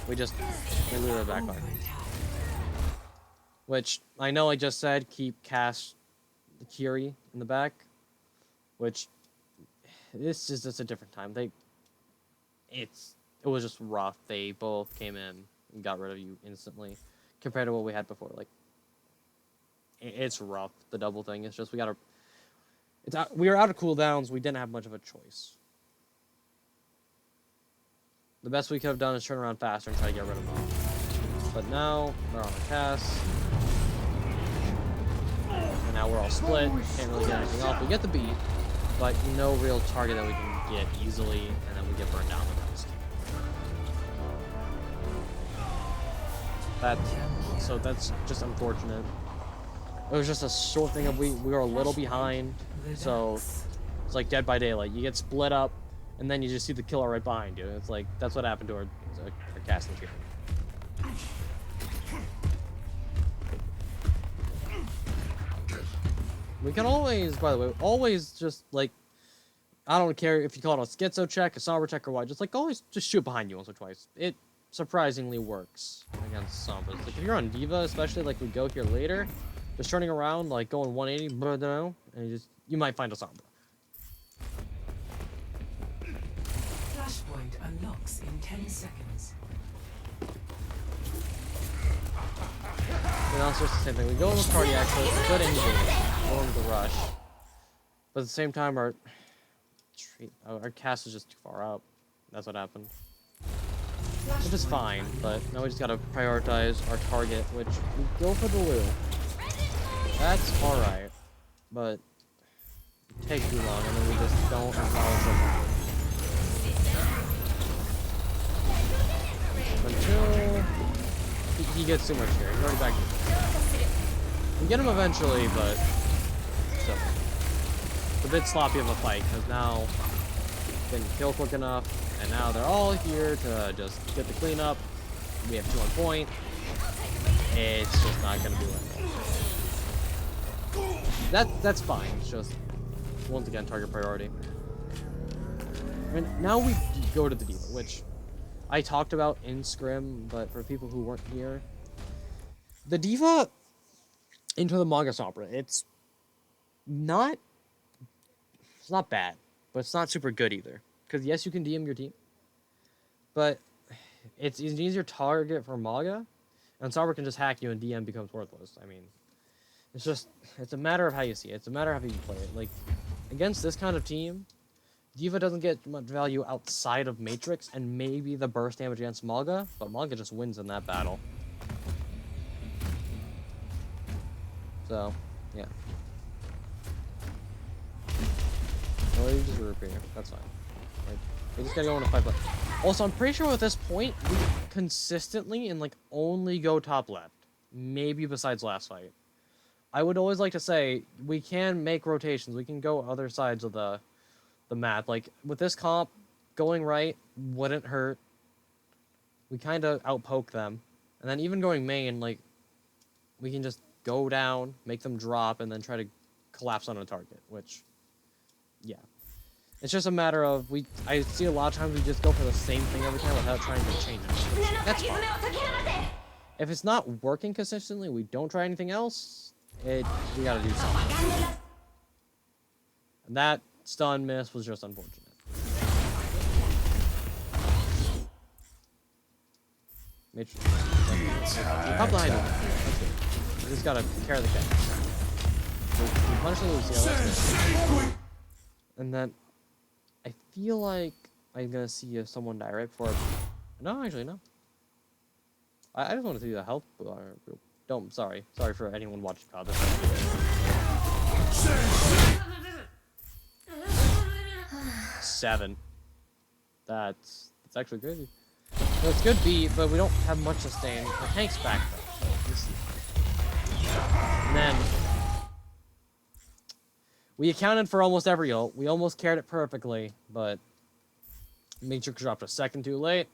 We literally back on. Which, I know I just said keep cast the Curie in the back, which this is just a different time. It was just rough. They both came in and got rid of you instantly, compared to what we had before. Like, it's rough. The double thing. It's just we were out of cooldowns. We didn't have much of a choice. The best we could have done is turn around faster and try to get rid of them. But now they're on the cast, and now we're all split. Can't really get anything off. We get the beat, but no real target that we can get easily, and then we get burned down the rest. So that's just unfortunate. It was just a short thing of we were a little behind, so it's like Dead by Daylight. You get split up, and then you just see the killer right behind you. It's like that's what happened to our casting here. We can always, by the way, always just like, I don't care if you call it a schizo check, a sombra check, or what. Just like always, just shoot behind you once or twice. It surprisingly works against sombras. Like if you're on D.Va, especially like we go here later, just turning around like going 180, and you might find a sombra. Flashpoint unlocks in 10 seconds. You know, it's just the same thing. We go in with cardiac, so it's a good engage. Go in with the rush. But at the same time, our cast is just too far out. That's what happened. Which is fine, but now we just gotta prioritize our target, which we go for the Lu. That's alright, but it takes too long, and then we just don't acknowledge them. Until he gets too much here. He's already back. We get him eventually, but still. It's a bit sloppy of a fight, because now didn't kill quick enough, and now they're all here to just get the cleanup. We have 2 on point. It's just not going to be like that's fine. It's just, once again, target priority. And now we go to the D.Va, which I talked about in Scrim, but for people who weren't here, the D.Va into the Manga Sombra, it's not bad, but it's not super good either. Because yes, you can DM your team, but it's an easier target for Manga, and Sombra can just hack you and DM becomes worthless. I mean, it's a matter of how you see it. It's a matter of how you play it. Like, against this kind of team, D.Va doesn't get much value outside of Matrix and maybe the burst damage against Manga, but Manga just wins in that battle. So, yeah. Well, you just root here. That's fine. Like, We just gotta go on a 5 left. Also, I'm pretty sure at this point, we consistently and like only go top left. Maybe besides last fight. I would always like to say, we can make rotations. We can go other sides of the map. Like, with this comp, going right wouldn't hurt. We kind of outpoke them. And then even going main, like, we can just go down, make them drop, and then try to collapse on a target, which, yeah. It's just a matter of, I see a lot of times we just go for the same thing every time without trying to change it. That's fine. If it's not working consistently, we don't try anything else, we gotta do something. And that stun miss was just unfortunate. Pop behind him. That's good. We just gotta carry the cat. We punish the Lucio, that's good. And then, I feel like I'm gonna see someone die right before. No, actually, no. I just want to see the health bar. Don't. Sorry for anyone watching COD. Seven. That's actually good. No, it's good B, but we don't have much sustain. The tank's back though. Let's see. And then we accounted for almost every ult. We almost carried it perfectly, but Matrix dropped a second too late.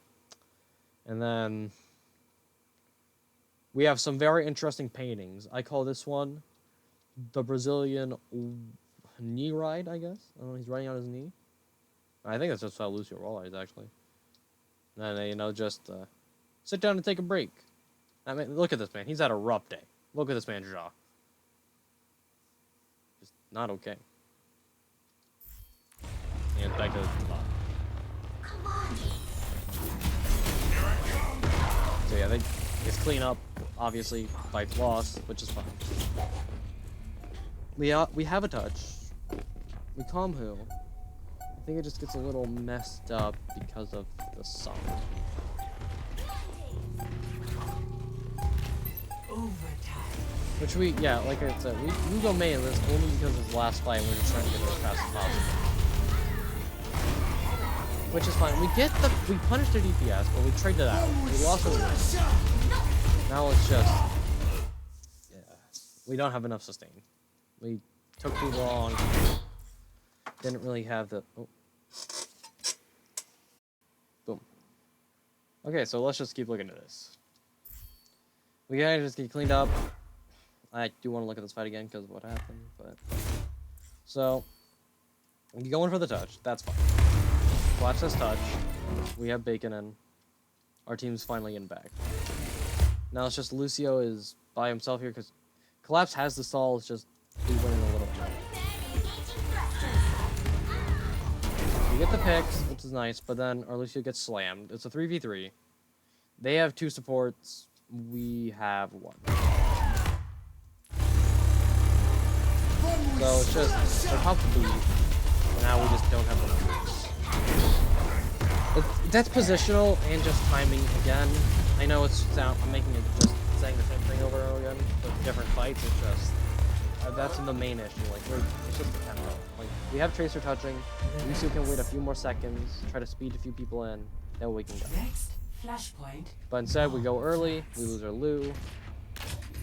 And then we have some very interesting paintings. I call this one the Brazilian knee ride, I guess. I don't know, he's riding on his knee. I think that's just how Lucio Roll is, actually. And then, you know, just sit down and take a break. I mean, look at this man. He's had a rough day. Look at this man's jaw. Just not okay. And back to the top. So yeah, it's clean up. Obviously, fight lost, which is fine. We have a touch. We calm who. I think it just gets a little messed up because of the song. Which yeah, like I said, we go main this only because of the last fight. We're just trying to get it as fast as possible. Which is fine. We punished their DPS, but we traded it out. We lost it. Now it's just, yeah, we don't have enough sustain. We took too long. Didn't really have the, oh. Boom. Okay, so let's just keep looking at this. We gotta just get cleaned up. I do want to look at this fight again because of what happened, but... So, you go in for the touch, that's fine. Watch this touch. We have Bacon in. Our team's finally getting back. Now it's just Lucio is by himself here because Collapse has the stall, it's just he's winning a little bit. We get the picks, which is nice, but then our Lucio gets slammed. It's a 3v3. They have 2 supports, we have 1. So it's just, they're top to beat, and now we just don't have the numbers. That's positional and just timing again. I know I'm making it just saying the same thing over and over again, but different fights. It's just that's the main issue. Like it's just a tempo. Like we have Tracer touching. Lucio can wait a few more seconds, try to speed a few people in, then we can go. Next flashpoint. But instead we go early. We lose our Lu.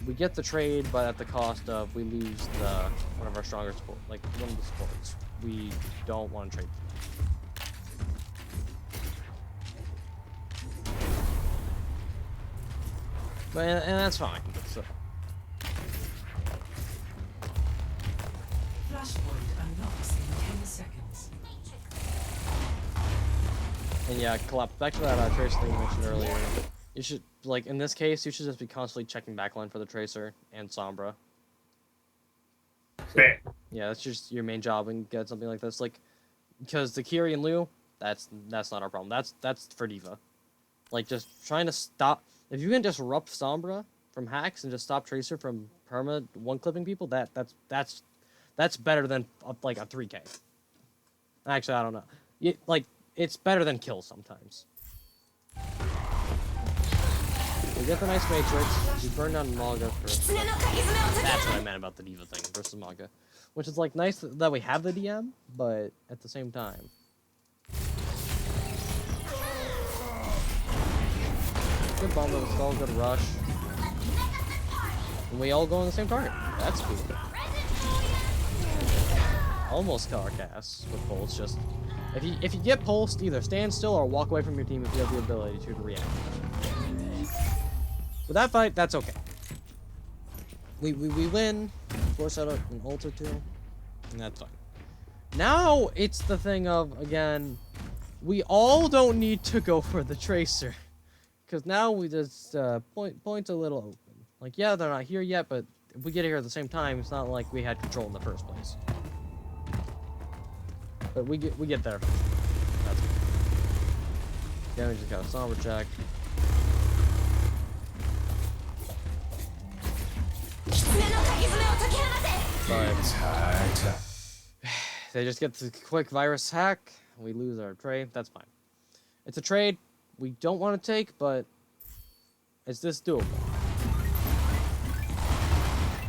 We get the trade, but at the cost of we lose one of our stronger support, like one of the supports. We don't want to trade. But, and that's fine. So. Flashpoint unlocks in 10 seconds. And yeah, collapse. Back to that Tracer thing you mentioned earlier. You should, like, in this case, you should just be constantly checking backline for the Tracer and Sombra. Fair. Yeah, that's just your main job and get something like this. Like, because the Kiri and Lu, that's not our problem. That's for D.Va. Like, just trying to stop... If you can disrupt Sombra from hacks and just stop Tracer from perma one-clipping people, that's better than, like, a 3K. Actually, I don't know. It's better than kills sometimes. We get the nice Matrix. We burn down Maga for... That's what I meant about the D.Va thing versus Maga. Which is, like, nice that we have the DM, but at the same time... good bundle install, good rush. And we all go on the same target. That's cool. Almost car cast with pulse. Just if you get pulsed, either stand still or walk away from your team if you have the ability to react. With that fight, that's okay. We win. Force out an ult or two, and that's fine. Now it's the thing of, again, we all don't need to go for the Tracer, because now we just point a little open. Like, yeah, they're not here yet, but if we get here at the same time, it's not like we had control in the first place. But we get there. That's good. Yeah, we just got a somber check. But they just get the quick virus hack. We lose our trade. That's fine. It's a trade we don't want to take, but it's just doable.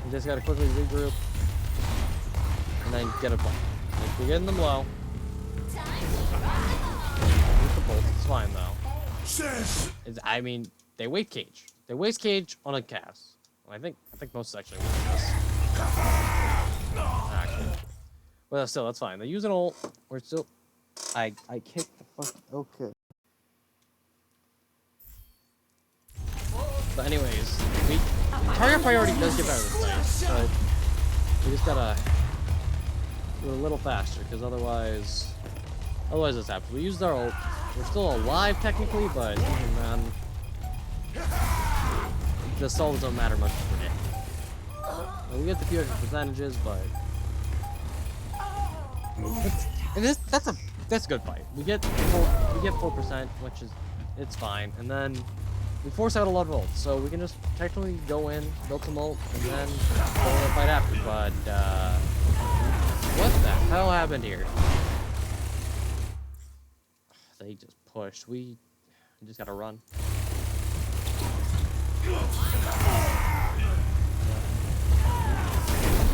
We just gotta quickly regroup and then get a point. If we're getting them low, use the bolt. It's fine though. I mean, they waste cage. They waste cage on a cast. I think most actually waste this. Actually. Well, still, that's fine. They use an ult. We're still. I kicked the fuck. Okay. But anyways, target priority does get better this time, but we just gotta do it a little faster, because otherwise this happens. We used our ult. We're still alive technically, but even then, the souls don't matter much for me. We get the few extra percentages, but that's a good fight. We get 4%, which is it's fine, and then we force out a lot of ults, so we can just technically go in, build some ult, and then go in the fight after. But what the hell happened here? They just pushed. We just gotta run.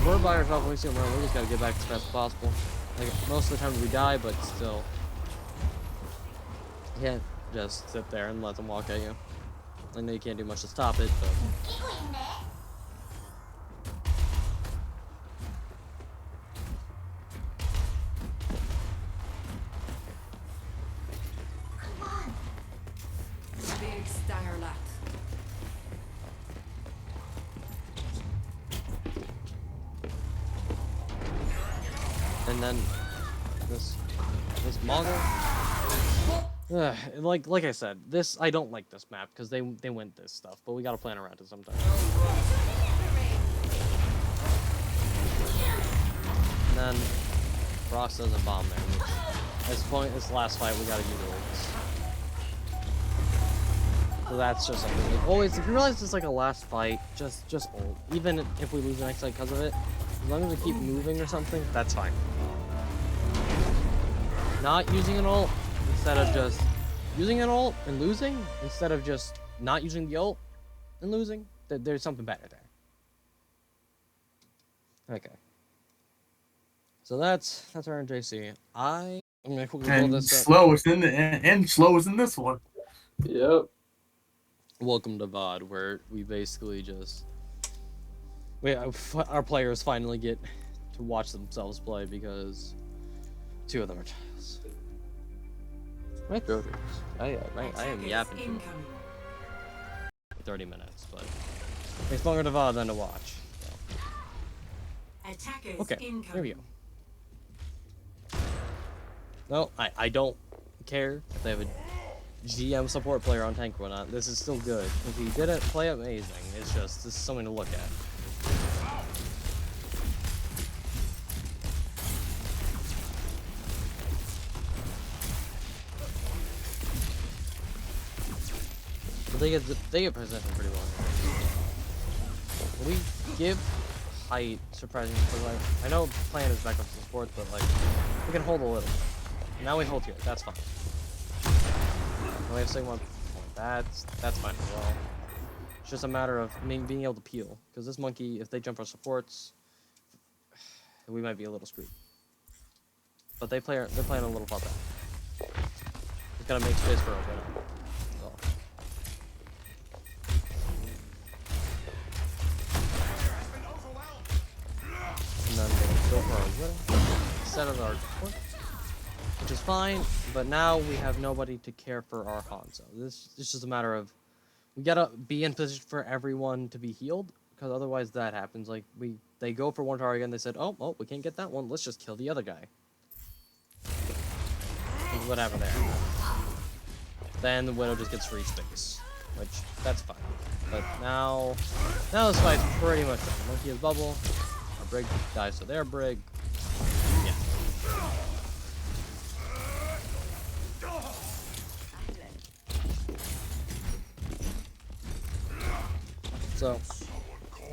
We're by ourselves, we just gotta get back as fast as possible. Like, most of the time we die, but still. You can't just sit there and let them walk at you. I know you can't do much to stop it, but... Big Stangerlat. And then this Mongol. Like I said, I don't like this map because they win this stuff, but we gotta plan around it sometimes. And then Frost doesn't bomb there, which this last fight we gotta use ults. So that's just something. Always, if you realize it's like a last fight, just ult. Even if we lose the next fight because of it, as long as we keep moving or something, that's fine. Not using an ult instead of just using an ult and losing, instead of just not using the ult and losing. There's something better there. Okay. So that's our NJC. I'm gonna quickly roll this up. Slow is in this one. Yep. Welcome to VOD, where we basically just our players finally get to watch themselves play because 2 of them are tiles. Right, I am yapping for 30 minutes, but it's longer to VOD than to watch. So. Okay, here we go. No, I don't care if they have a GM support player on tank or not. This is still good. If he didn't play amazing, it's just this is something to look at. But they get positioned pretty well. We give height surprisingly, because like I know playing is backup support, but like we can hold a little. Now we hold here. That's fine. Now we have Sigma point. That's fine as well. It's just a matter of being able to peel, because this monkey, if they jump our supports, we might be a little screwed. But they're playing a little far back. Just gotta make space for open. So. instead of our support, which is fine. But now we have nobody to care for our Hanzo. This is just a matter of we gotta be in position for everyone to be healed, because otherwise that happens. Like they go for one target and they said, oh, we can't get that one. Let's just kill the other guy. This is what happened there. Then the Widow just gets free space, which that's fine. But now this fight's pretty much done. Monkey has bubble. Our Brig dies to their Brig. Yeah. So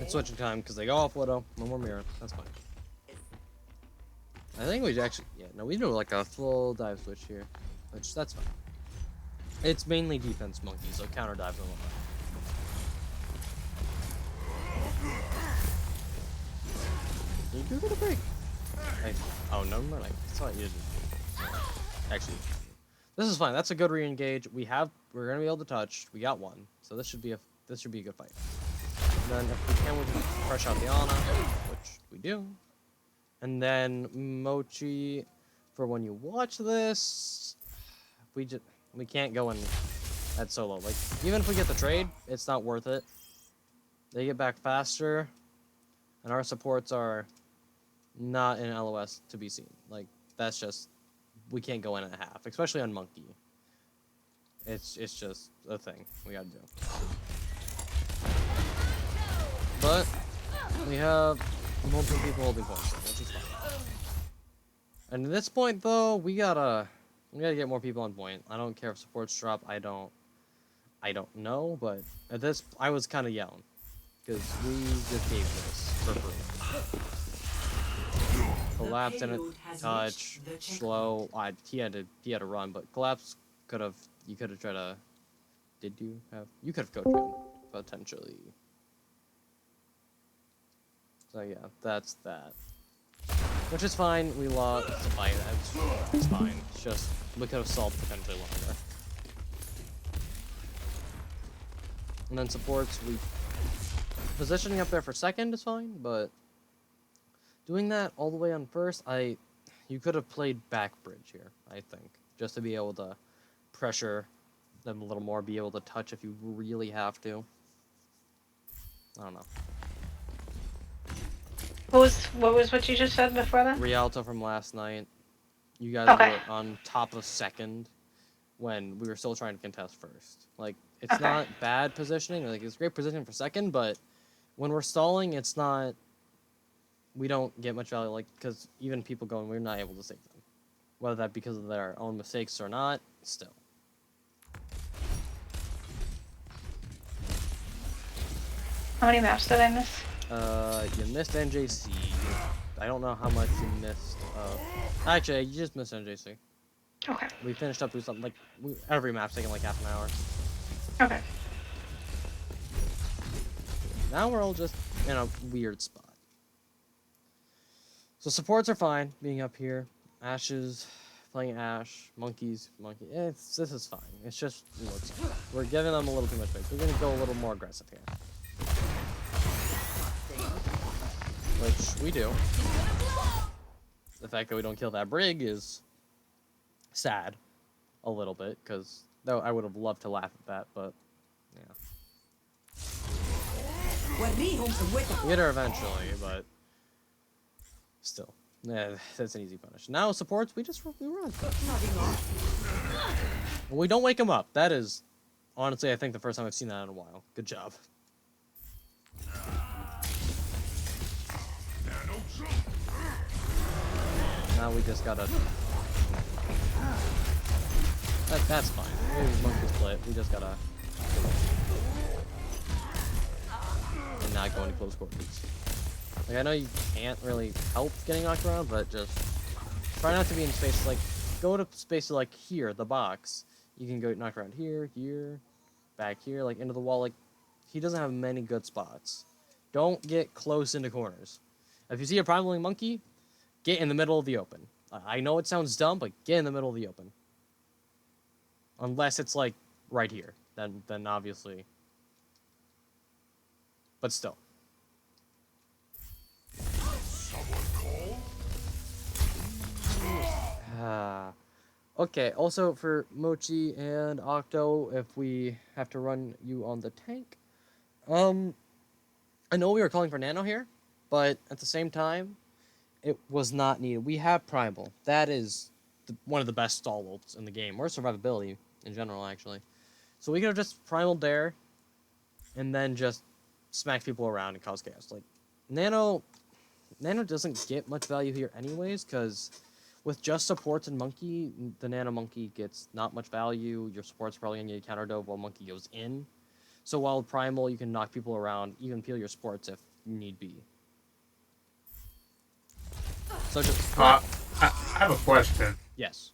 it's switching time because they go off Widow. No more mirror. That's fine. I think we actually, we do like a full dive switch here, which that's fine. It's mainly defense Monkey, so counter dives and whatnot. You go to break. Oh no, I thought you didn't. Actually, this is fine. That's a good re-engage. We're gonna be able to touch. We got one, so this should be a good fight. And then if we can, we can crush out the Ana, which we do. And then Mochi, for when you watch this, we can't go in at solo. Like even if we get the trade, it's not worth it. They get back faster, and our supports are not in LOS to be seen. Like that's just we can't go in at half, especially on Monkey. It's just a thing we gotta do. But we have multiple people holding points, which is fine. And at this point, though, we gotta get more people on point. I don't care if supports drop. I don't know, but at this, I was kind of yelling because we just gave this for free. Collapse in it, touch, slow. He had to run, but collapse you could have tried to. You could have coached him potentially. So yeah, that's that. Which is fine. We lost the fight. It's fine. It's just we could have solved potentially longer. And then supports, positioning up there for second is fine, but doing that all the way on first, you could have played back bridge here, I think, just to be able to pressure them a little more, be able to touch if you really have to. I don't know. What you just said before that? Rialto from last night. You guys were on top of second when we were still trying to contest first. Like, it's not bad positioning. Like, it's great positioning for second, but when we're stalling, it's not... We don't get much value, like, because even people going, we're not able to save them. Whether that because of their own mistakes or not, still. How many maps did I miss? You missed NJC. I don't know how much you missed. Actually, you just missed NJC. Okay. We finished up with something like every map's taking like half an hour. Okay. Now we're all just in a weird spot. So supports are fine being up here. Ashes, playing Ash, monkeys, monkey. This is fine. It's just looks. We're giving them a little too much space. We're gonna go a little more aggressive here. Which we do. The fact that we don't kill that Brig is sad, a little bit, because though I would have loved to laugh at that, but yeah. We get her eventually, but still, that's an easy punish. Now supports, we run. We don't wake him up. That is, honestly, I think the first time I've seen that in a while. Good job. Now we just gotta... That's fine. Maybe monkey split. We just gotta... And not go into close quarters. Like, I know you can't really help getting knocked around, but just... Try not to be in spaces like... Go to spaces like here, the box. You can go knock around here, here, back here, like into the wall. Like, he doesn't have many good spots. Don't get close into corners. If you see a primaling monkey, get in the middle of the open. I know it sounds dumb, but get in the middle of the open. Unless it's like right here, then obviously. But still. Okay, also for Mochi and Octo, if we have to run you on the tank, I know we were calling for Nano here, but at the same time, it was not needed. We have Primal. That is one of the best stall ults in the game, or survivability in general, actually. So we could have just Primaled there, and then just smack people around and cause chaos. Like, Nano doesn't get much value here anyways, because with just supports and Monkey, the Nano Monkey gets not much value. Your support's probably going to get counter dove while Monkey goes in. So while Primal, you can knock people around, even peel your supports if need be. So just... I have a question. Yes.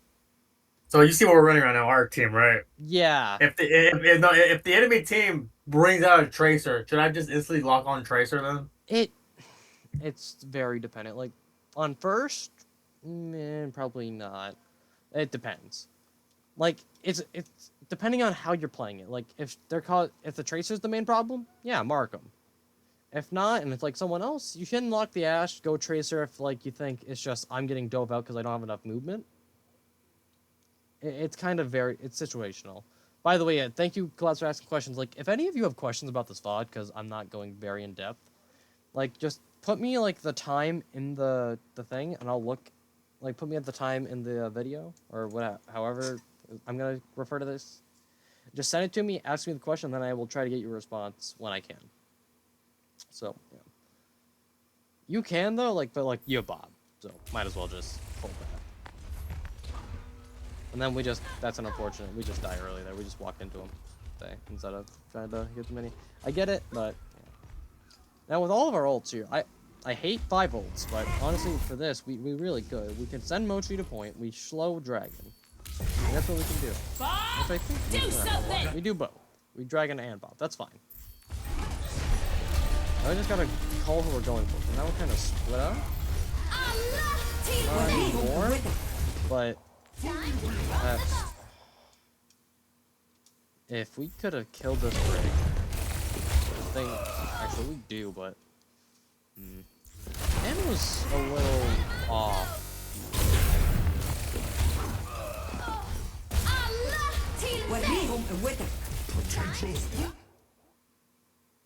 So you see what we're running right now, our team, right? Yeah. If the enemy team brings out a Tracer, should I just instantly lock on Tracer then? It's very dependent. Like, on first, probably not. It depends. Like, it's depending on how you're playing it. Like, if the Tracer's the main problem, yeah, mark them. If not, and it's like someone else, you shouldn't lock the Ashe, go Tracer if, like, you think it's just, I'm getting dove out because I don't have enough movement. It's kind of it's situational. By the way, thank you, Collapse, for asking questions. Like, if any of you have questions about this VOD, because I'm not going very in-depth, like, just put me, like, the time in the thing, and I'll look, like, put me at the time in the video, or whatever, however I'm going to refer to this. Just send it to me, ask me the question, then I will try to get you a response when I can. So, yeah. You can, though, like, but, like, you have Bob, so might as well just hold that. And then that's an unfortunate, we just die early there, we just walked into him instead of trying to get too many. I get it, but, yeah. Now, with all of our ults here, I hate 5 ults, but honestly, for this, we really good. We can send Mochi to point, we slow Dragon. And that's what we can do. Which I think we do both. We Dragon and Bob, that's fine. I just gotta call who we're going for, so now we're kind of split up. More, but if we could have killed this rig, I think actually we do, but Man was a little off.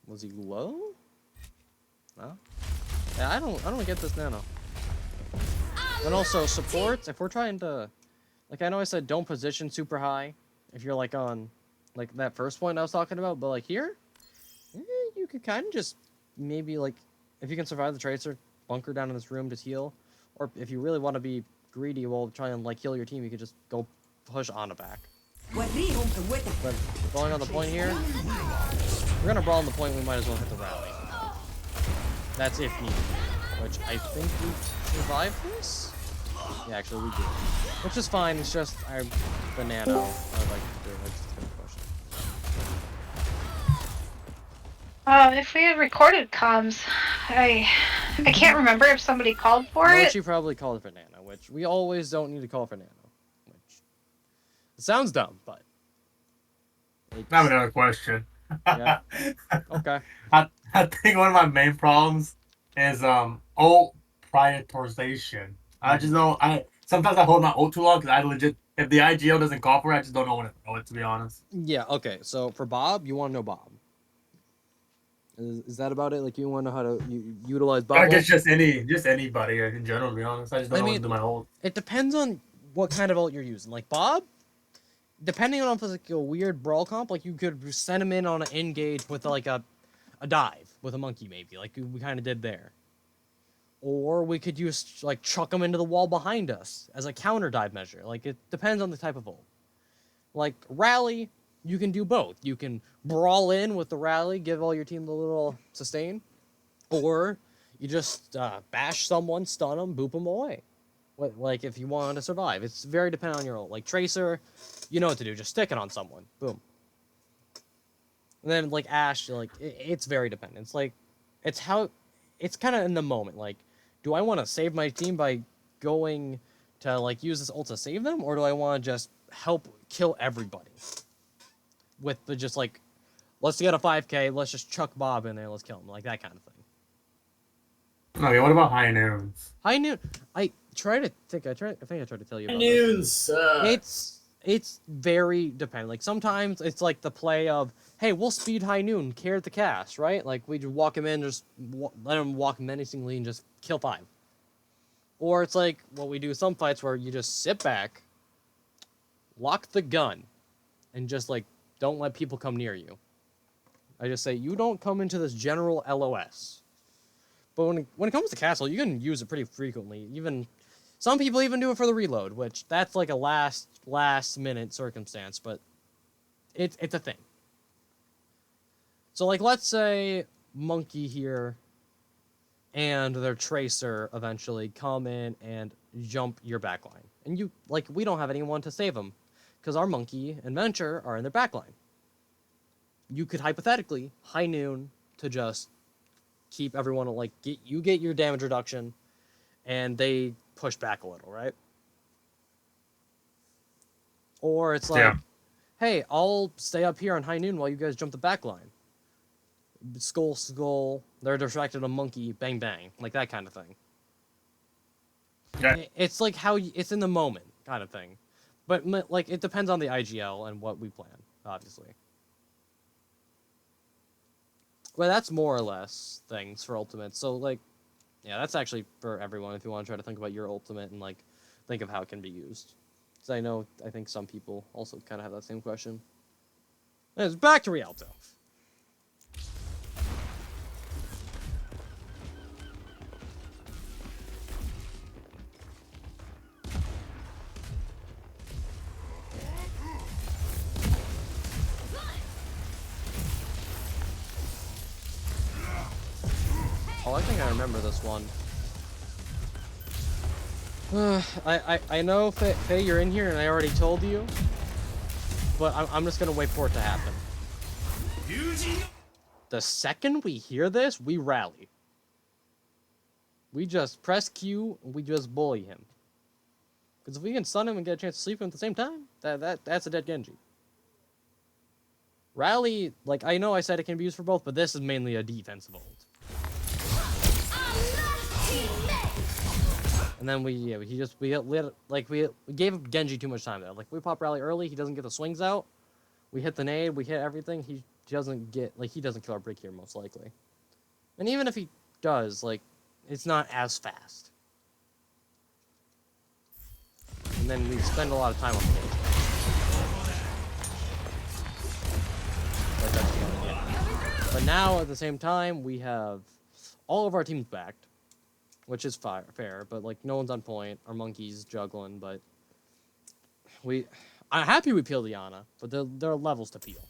Was he low? No? Yeah, I don't get this Nano. And also supports, if we're trying to, like, I know I said don't position super high if you're like on like that first point I was talking about, but like here, you could kind of just maybe like if you can survive the Tracer, bunker down in this room to heal, or if you really want to be greedy while trying to like heal your team, you could just go push on the back. But brawling on the point here, if we're gonna brawl on the point, we might as well hit the rally. That's if needed, which I think we survived this. Yeah, actually we did, which is fine. It's just the Nano. I would like to do. I just got a question. If we had recorded comms, I can't remember if somebody called for it. She probably called for Nano, which we always don't need to call for Nano. Which it sounds dumb, but I have another question. Yeah. Okay. I think one of my main problems is ult prioritization. I just know sometimes I hold my ult too long because I legit, if the IGL doesn't call for it, I just don't know when to throw it, to be honest. Yeah. Okay. So for Bob, you want to know Bob. Is that about it? Like you want to know how to utilize Bob? I guess just anybody in general, to be honest. I just don't know what to do my ult. It depends on what kind of ult you're using. Like Bob, depending on if it's like a weird brawl comp, like you could send him in on an engage with like a dive with a monkey maybe, like we kind of did there. Or we could use like chuck him into the wall behind us as a counter dive measure. Like it depends on the type of ult. Like rally, you can do both. You can brawl in with the rally, give all your team the little sustain, or you just bash someone, stun them, boop them away. Like if you want to survive, it's very dependent on your ult. Like Tracer, you know what to do. Just stick it on someone, boom. And then like Ashe, like it's very dependent. It's like it's kind of in the moment. Like, do I want to save my team by going to like use this ult to save them, or do I want to just help kill everybody with the just like, let's get a 5k, let's just chuck Bob in there, let's kill him, like that kind of thing. Okay, what about high noons? High noon. I think I tried to tell you about this. Noon sucks. It's very dependent. Like sometimes it's like the play of, hey, we'll speed high noon, carry the cast, right? Like we just walk him in, just let him walk menacingly and just kill 5. Or it's like what we do some fights where you just sit back, lock the gun, and just like don't let people come near you. I just say you don't come into this general LOS. But when it comes to castle, you can use it pretty frequently. Even some people even do it for the reload, which that's like a last minute circumstance, but it's a thing. So like let's say Monkey here and their Tracer eventually come in and jump your backline. And you like we don't have anyone to save them because our Monkey and Venture are in their backline. You could hypothetically high noon to just keep everyone like get your damage reduction and they push back a little, right? Or it's like, hey, I'll stay up here on high noon while you guys jump the back line. Skull, they're distracted on Monkey, bang, bang. Like that kind of thing. Yeah. It's like how it's in the moment kind of thing. But like it depends on the IGL and what we plan, obviously. Well, that's more or less things for Ultimate. So, like, yeah, that's actually for everyone if you want to try to think about your Ultimate and, like, think of how it can be used. Because I think some people also kind of have that same question. Anyways, back to Rialto. Oh, I think I remember this one. I know, Faye, you're in here, and I already told you. But I'm just gonna wait for it to happen. The second we hear this, we rally. We just press Q, and we just bully him. Because if we can stun him and get a chance to sleep him at the same time, that's a dead Genji. Rally, like, I know I said it can be used for both, but this is mainly a defensive ult. And then we gave Genji too much time there. Like we pop rally early, he doesn't get the swings out. We hit the nade, we hit everything. He doesn't kill our break here most likely. And even if he does, like it's not as fast. And then we spend a lot of time on the nade. Like that's what I get. But now at the same time we have all of our teams backed. Which is fair, but like no one's on point. Our Monkey's juggling, but I'm happy we peeled Iana, but there are levels to peel.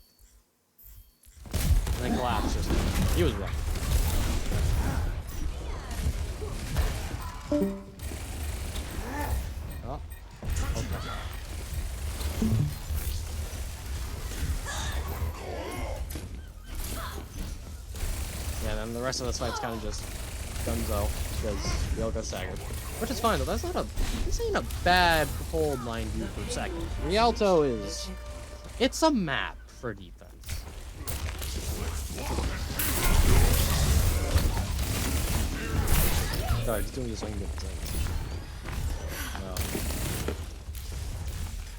And then Collapse he was right. Oh, okay. Yeah, and then the rest of this fight's kind of just Gunzo. Because we all got staggered. Which is fine though, this ain't a bad hold, mind you, per second. Rialto it's a map for defense. Sorry, just doing this so I can get the things.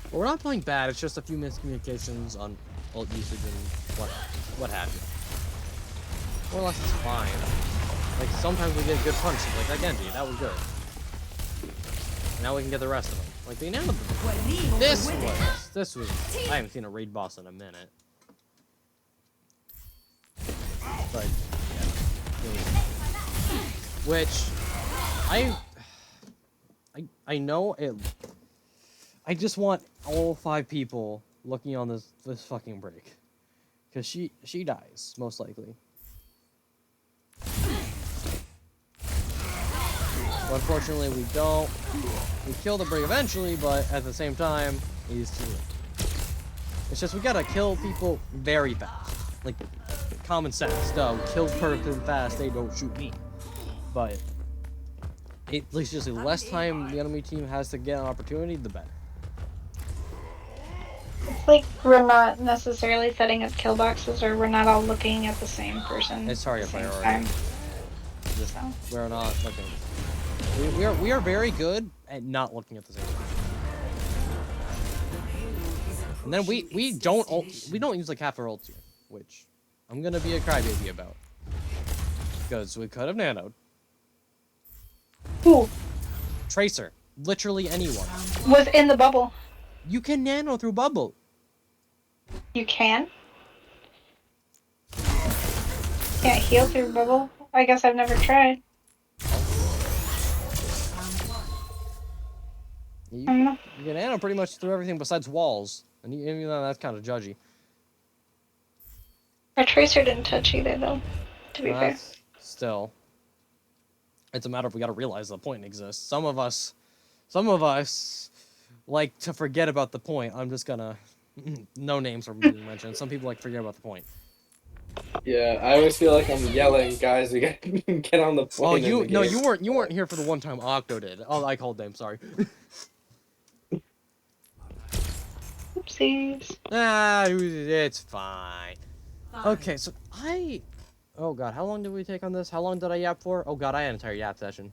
But we're not playing bad, it's just a few miscommunications on ult usage and what have you. More or less it's fine. Like, sometimes we get good punches, like that Genji, that was good. Now we can get the rest of them. Like, the end of this was, I haven't seen a raid boss in a minute. But, yeah. Which, I know it, I just want all 5 people looking on this fucking break. Because she dies, most likely. But unfortunately, we don't. We kill the break eventually, but at the same time, he's too late. It's just we gotta kill people very fast. Like, common sense. Duh, kill perfectly fast, they don't shoot me. But, it's just the less time the enemy team has to get an opportunity, the better. It's like we're not necessarily setting up kill boxes, or we're not all looking at the same person. It's hard at to the same priority. time. Just, So. we're not looking. We are very good at not looking at the same thing. And then we don't use like half our ults here, which I'm gonna be a crybaby about. Because we could have nanoed. Who Tracer. Literally anyone. was in the bubble? You can nano through bubble. You can? Can't heal through bubble? I guess I've never tried. You, I don't know. you can nano pretty much through everything besides walls. And even though that's kind of judgy. Our tracer didn't touch either, though, to be fair. That's still. It's a matter of we gotta realize the point exists. Some of us like to forget about the point. I'm just gonna no names are being mentioned. Some people like to forget about the point. Yeah, I always feel like I'm yelling, guys. We gotta get on the point. Oh, in the you game." weren't here for the one time Octo did. Oh, I called names. Sorry. Oopsies. It's fine. Okay, so oh god, how long did we take on this? How long did I yap for? Oh god, I had an entire yap session.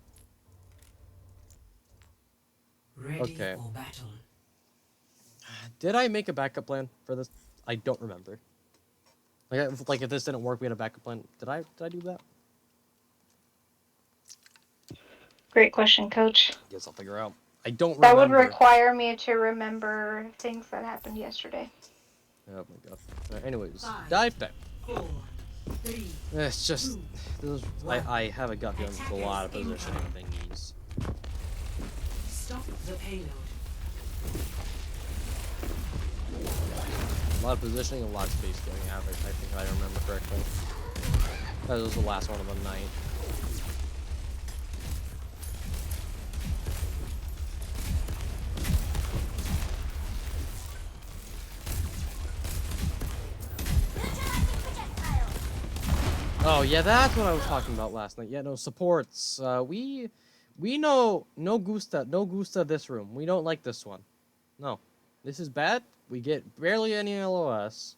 Ready Okay. for battle. Did I make a backup plan for this? I don't remember. Like if this didn't work, we had a backup plan. Did I do that? Great question, Coach. Guess I'll figure out. I don't That remember. would require me to remember things that happened yesterday. Oh my god. Anyways, Five. dive back. 4, 3, It's just I have a gut feeling there's a lot of positioning thingies. stop the payload. A lot of positioning, a lot of space going average, I think I remember correctly. That was the last one of the night. Oh yeah, that's what I was talking about last night. Yeah, no supports. We know no gusta this room. We don't like this one. No, this is bad. We get barely any LOS,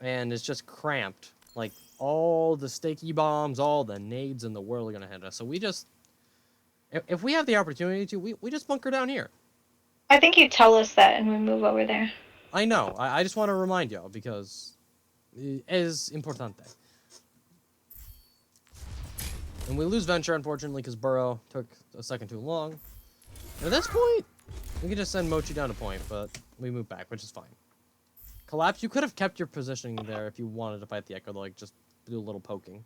and it's just cramped. Like all the sticky bombs, all the nades in the world are gonna hit us. So we just, if we have the opportunity to, we just bunker down here. I think you tell us that and we move over there. I know. I just want to remind y'all because es importante. And we lose Venture, unfortunately, because Burrow took a second too long. At this point, we could just send Mochi down a point, but we move back, which is fine. Collapse, you could have kept your positioning there if you wanted to fight the Echo, like, just do a little poking.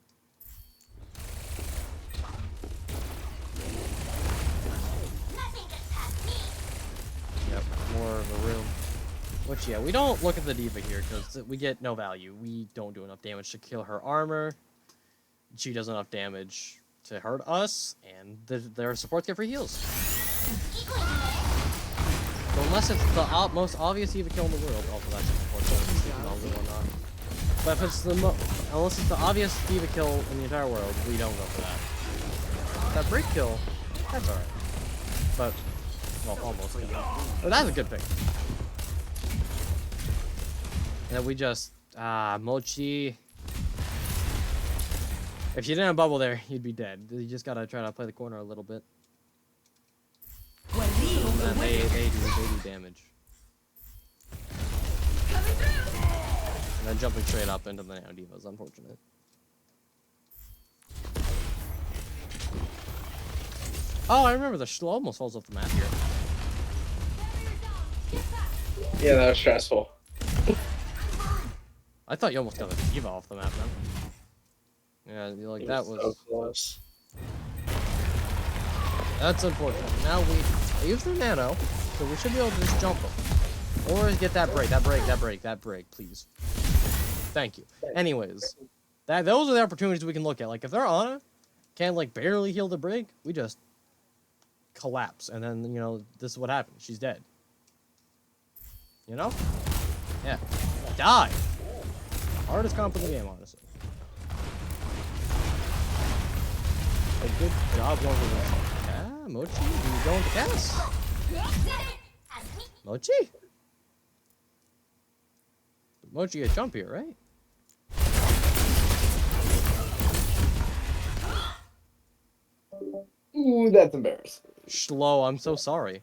Yep, more of a room. Which, yeah, we don't look at the D.Va here, because we get no value. We don't do enough damage to kill her armor. She does enough damage to hurt us, and their supports get free heals. So unless it's the most obvious D.Va kill in the world, also that's unfortunate, or not. But if it's unless it's the obvious D.Va kill in the entire world, we don't go for that. That break kill, that's alright. But, well, almost. But that's a good pick. And then we just, Mochi. If you didn't have bubble there, you'd be dead. You just gotta try to play the corner a little bit. And they do damage. And then jumping straight up into the Nano D.Va is unfortunate. Oh, I remember the Shlo almost falls off the map here. Yeah, that was stressful. I thought you almost got the D.Va off the map, man. Yeah, like that was so close. That's unfortunate. Now we use the nano, so we should be able to just jump them. Or get that break, please. Thank you. Anyways, those are the opportunities we can look at. Like if they're on it, can't like barely heal the break, we just collapse, and then you know this is what happens. She's dead. You know? Yeah. Die. Hardest comp in the game, honestly. A good job going for this. Yeah, Mochi, you going to cast? Mochi? Mochi get jump here, right? Ooh, that's embarrassing. Shlo, I'm so sorry.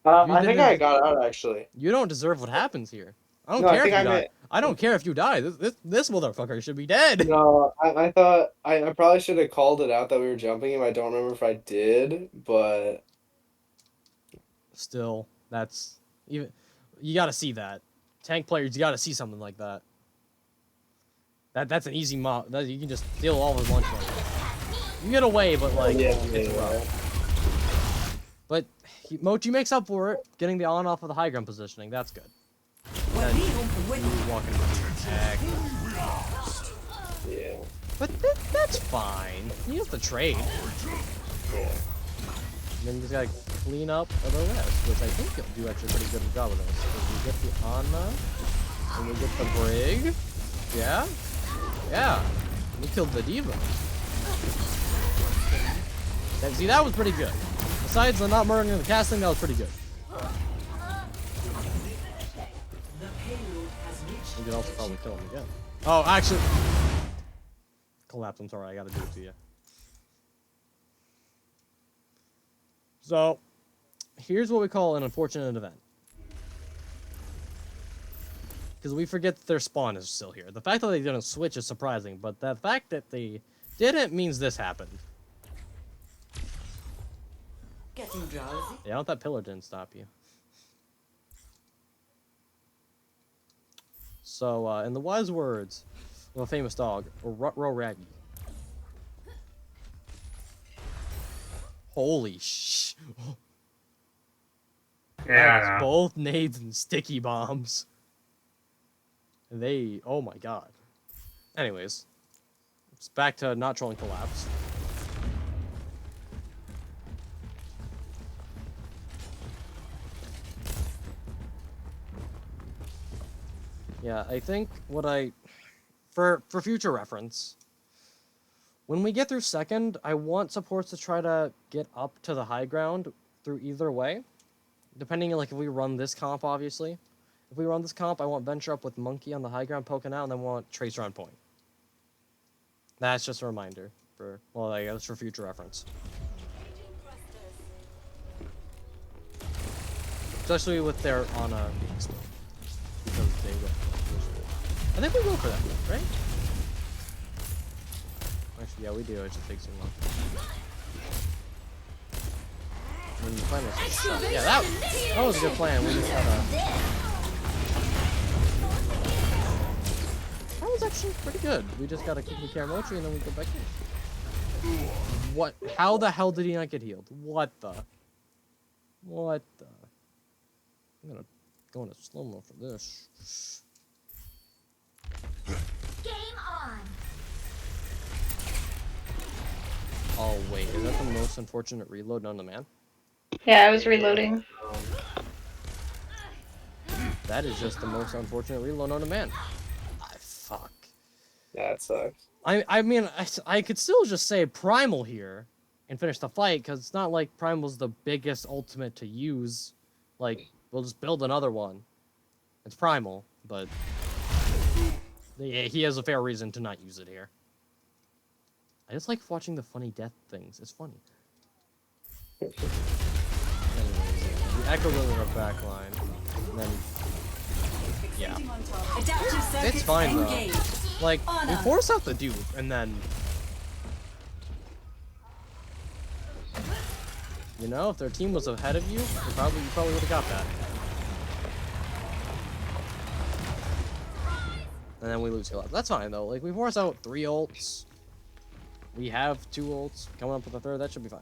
You I think didn't- I got out actually. You don't deserve what happens here. I don't No, I care if think you I die. meant- I don't care if you die. This motherfucker should be dead. No, I thought I probably should have called it out that we were jumping him. I don't remember if I did, but Still, that's even. You gotta see that. Tank players, you gotta see something like that. That's an easy mob. That you can just steal all of his lunch money. You get away, but like it's rough. But Mochi makes up for it, getting the on off of the high ground positioning. That's good. Then you walk into the attack. yeah. But that's fine. You have to trade. Yeah. And then you just gotta clean up the rest, which I think you'll do actually a pretty good job of this. Because we get the Anna, and we get the Brig. Yeah? Yeah. We killed the Diva. And see, that was pretty good. Besides the not murdering the casting, that was pretty good. The payload has reached You could also probably kill him again. Oh, actually... Collapse, I'm sorry, I gotta do it to you. So, here's what we call an unfortunate event. Because we forget that their spawn is still here. The fact that they didn't switch is surprising, but the fact that they didn't means this happened. Getting drowsy? Yeah, I don't that pillar didn't stop you. So, in the wise words of a famous dog, Rutro Raggy. Holy sh! Yeah. That's both nades and sticky bombs. They, oh my god. Anyways, it's back to not trolling collapse. Yeah, I think what for future reference, when we get through second, I want supports to try to get up to the high ground through either way. Depending on, like, if we run this comp, obviously. If we run this comp, I want Venture up with Monkey on the high ground poking out, and then want Tracer on point. That's just a reminder for, well, I guess for future reference. Especially with their Ana being split. Because they will. I think we go for that, right? Actually, yeah, we do. It just takes too long. When you find this shot. Yeah, that was a good plan. We just gotta... That was actually pretty good. We just gotta keep the Karamochi and then we go back in. What? How the hell did he not get healed? What the? What the? I'm gonna go into slow-mo for this. Game on! Oh, wait. Is that the most unfortunate reload known to man? Yeah, I was reloading. That is just the most unfortunate reload known to man. Ah, fuck. That sucks. I mean, I could still just say Primal here and finish the fight, because it's not like Primal's the biggest ultimate to use. Like, we'll just build another one. It's Primal, but yeah, he has a fair reason to not use it here. I just like watching the funny death things. It's funny. Anyways, the Echo goes in our back line, and then yeah. Adaptive circuits It's fine though. engaged. Like, we force out the dupe, and then... You know, if their team was ahead of you, you probably would have got that. And then we lose heal up. That's fine though. Like, we force out 3 ults. We have 2 ults. Coming up with a 3rd, that should be fine.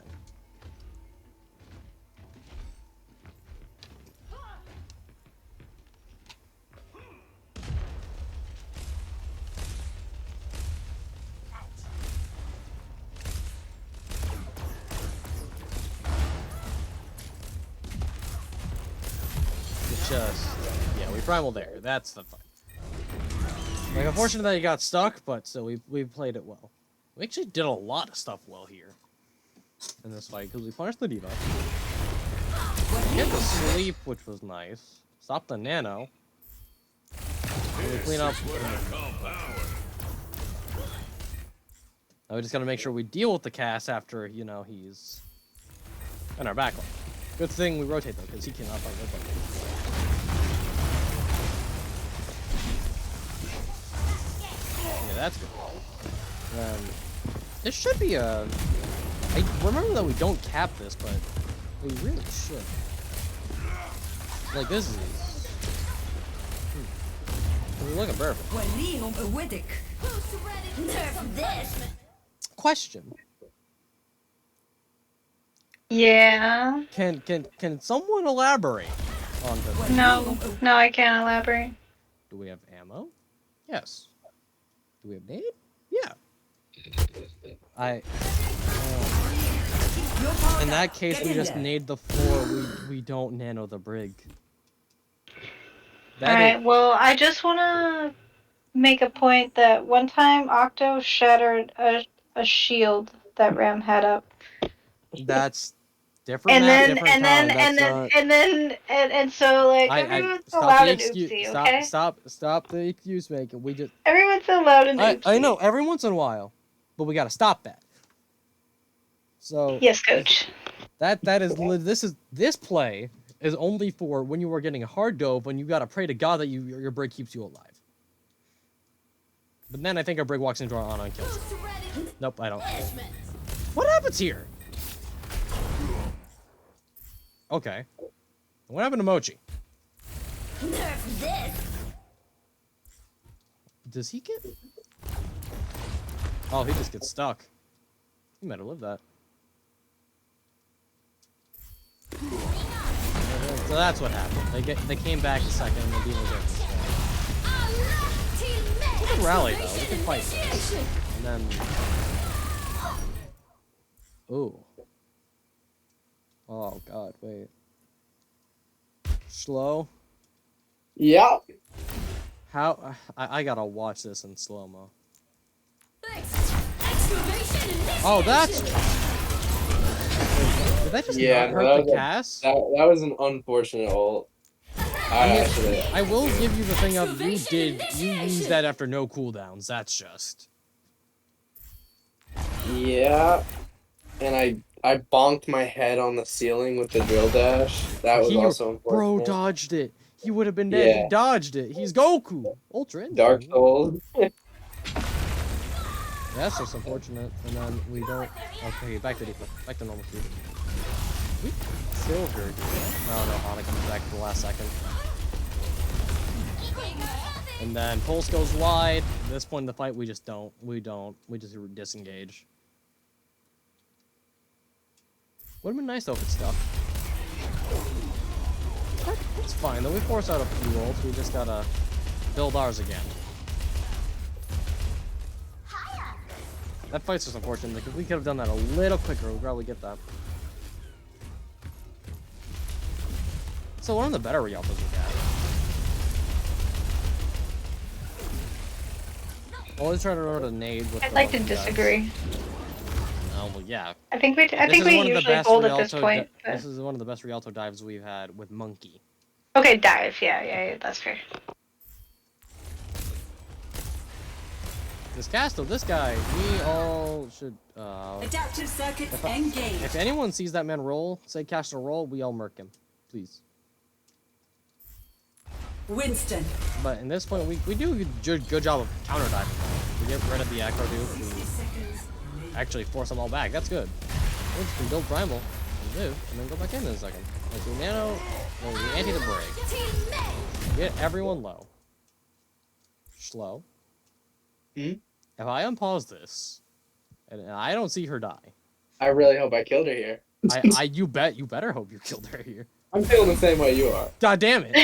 Yeah, we primal there. That's the fight. Like, unfortunate that he got stuck, but still, we played it well. We actually did a lot of stuff well here in this fight, because we punished the Diva. We get the sleep, which was nice. Stop the nano. And we clean up. Now we just gotta make sure we deal with the cast after, you know, he's And our backline. Good thing we rotate though, because he cannot fight with them. Yeah, that's good. This should be a... I remember that we don't cap this, but we really should. Like, this is... We're looking perfect. وليهم قوتك. Nerf this. Question. Yeah. Can someone elaborate on this? No. No, I can't elaborate. Do we have ammo? Yes. Do we have nade? Yeah. In that case, we just nade the floor. We don't nano the brig. Alright, well, I just want to make a point that one time Octo shattered a shield that Ram had up. That's different. And so like everyone's allowed an oopsie, okay? Stop the excuse making. We just Everyone's allowed an oopsie. I know every once in a while, but we gotta stop that. So Yes, coach. This play is only for when you are getting a hard dove, when you gotta pray to God that your brig keeps you alive. But then I think our brig walks into our Ana and kills it. Nope, I don't. What happens here? Okay. What happened to Mochi? Nerf this. Does he get... Oh, he just gets stuck. He might have lived that. So that's what happened. They came back a second and the demons are... We can rally though, we can fight this. And then... Ooh. Oh god, wait. Slow? Yeah. How... I gotta watch this in slow-mo. Oh, that's... Did that just not hurt the cast? That was an unfortunate ult. I will give you the thing of you used that after no cooldowns. That's just... Yeah. And I bonked my head on the ceiling with the drill dash. That was also important. Bro dodged it. He would have been dead. Yeah. He dodged it. He's Goku. Ultra Instinct. Dark Souls. That's just unfortunate. And then we don't... Okay, back to default. Back to normal speed. We kill her, dude. No, Ana comes back at the last second. And then Pulse goes wide. At this point in the fight, we just don't. We just disengage. Would've been nice though if it stuck. But it's fine though. We force out a few rolls. We just gotta build ours again. That fight's just unfortunate. Like, if we could have done that a little quicker, we'd probably get that. So one of the better Rialtos we got. Always try to run a nade with. I'd like to disagree. Oh well, yeah. I think we usually hold at this point. This is one of the best Rialto dives we've had with Monkey. Okay, dive. Yeah, that's fair. This cast of this guy, we all should. Adaptive circuits engaged. If anyone sees that man roll, say cast a roll, we all murk him, please. Winston. But in this point, we do a good job of counter diving. We get rid of the aggro dude. We actually force them all back. That's good. We can build primal, and do, and then go back in a second. Like we nano, well, we anti the break. Get everyone low. Slow. If I unpause this, and I don't see her die, I really hope I killed her here. you better hope you killed her here. I'm feeling the same way you are. God damn it.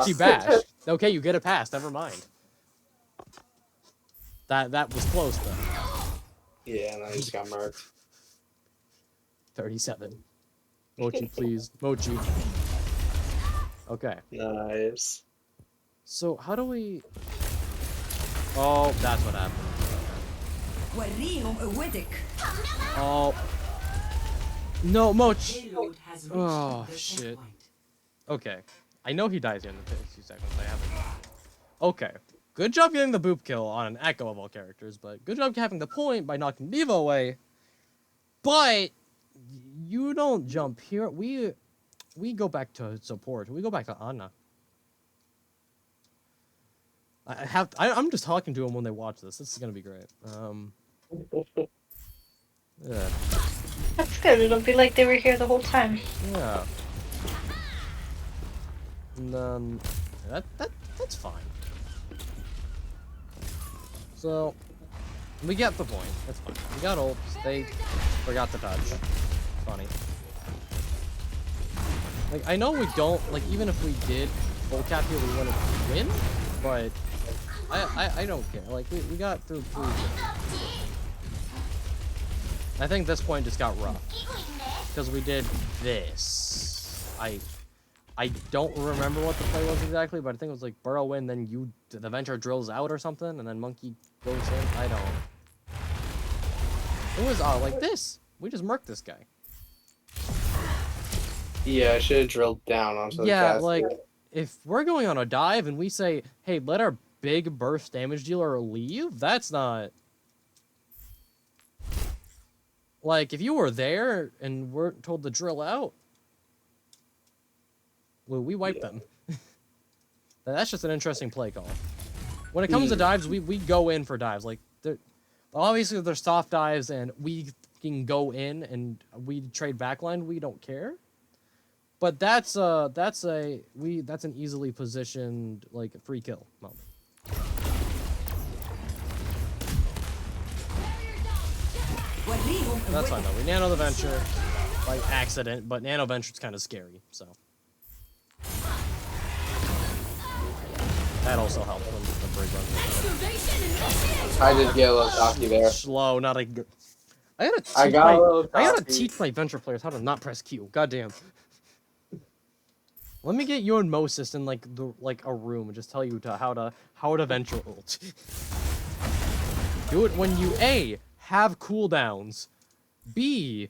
She bashed. Okay, you get a pass. Never mind. That was close though. Yeah, and I just got marked. 37. Mochi, please. Mochi. Okay. Nice. So how do we... Oh, that's what happened. وريهم قوتك. Oh. No, Moch. Payload has reached Oh, the shit. set point. Okay. I know he dies here in the next few seconds. I haven't. Okay. Good job getting the boop kill on an Echo of all characters, but good job having the point by knocking Diva away. But You don't jump here. We go back to support. We go back to Anna. I'm just talking to them when they watch this. This is gonna be great. Yeah. That's good. It'll be like they were here the whole time. Yeah. And then that's fine. So we get the point. That's fine. We got ults. They forgot to touch. Funny. Like I know we don't like even if we did full cap here, we wouldn't win, but I don't care. Like we got through 3 games. I think this point just got rough because we did this. I don't remember what the play was exactly, but I think it was like burrow in, then the Venture drills out or something, and then Monkey goes in. I don't. It was like this. We just murked this guy. Yeah, I should have drilled down onto the Yeah, cast. like if we're going on a dive and we say, "Hey, let our big burst damage dealer leave," that's not. Like, if you were there and weren't told to drill out, well, we wiped them. That's just an interesting play call. When it comes to dives, we go in for dives. Like, obviously, if there's soft dives and we can go in and we trade backline, we don't care. But that's an easily positioned, like, free kill moment. That's fine though. We nano the Venture by accident, but nano Venture's kind of scary, so that also helped when the bridge runs. I did get a little cocky there. Slow, not a good. I I gotta teach my Venture players how to not press Q. Goddamn. Let me get you and Moses in like a room and just tell you how to Venture ult. Do it when you A, have cooldowns, B,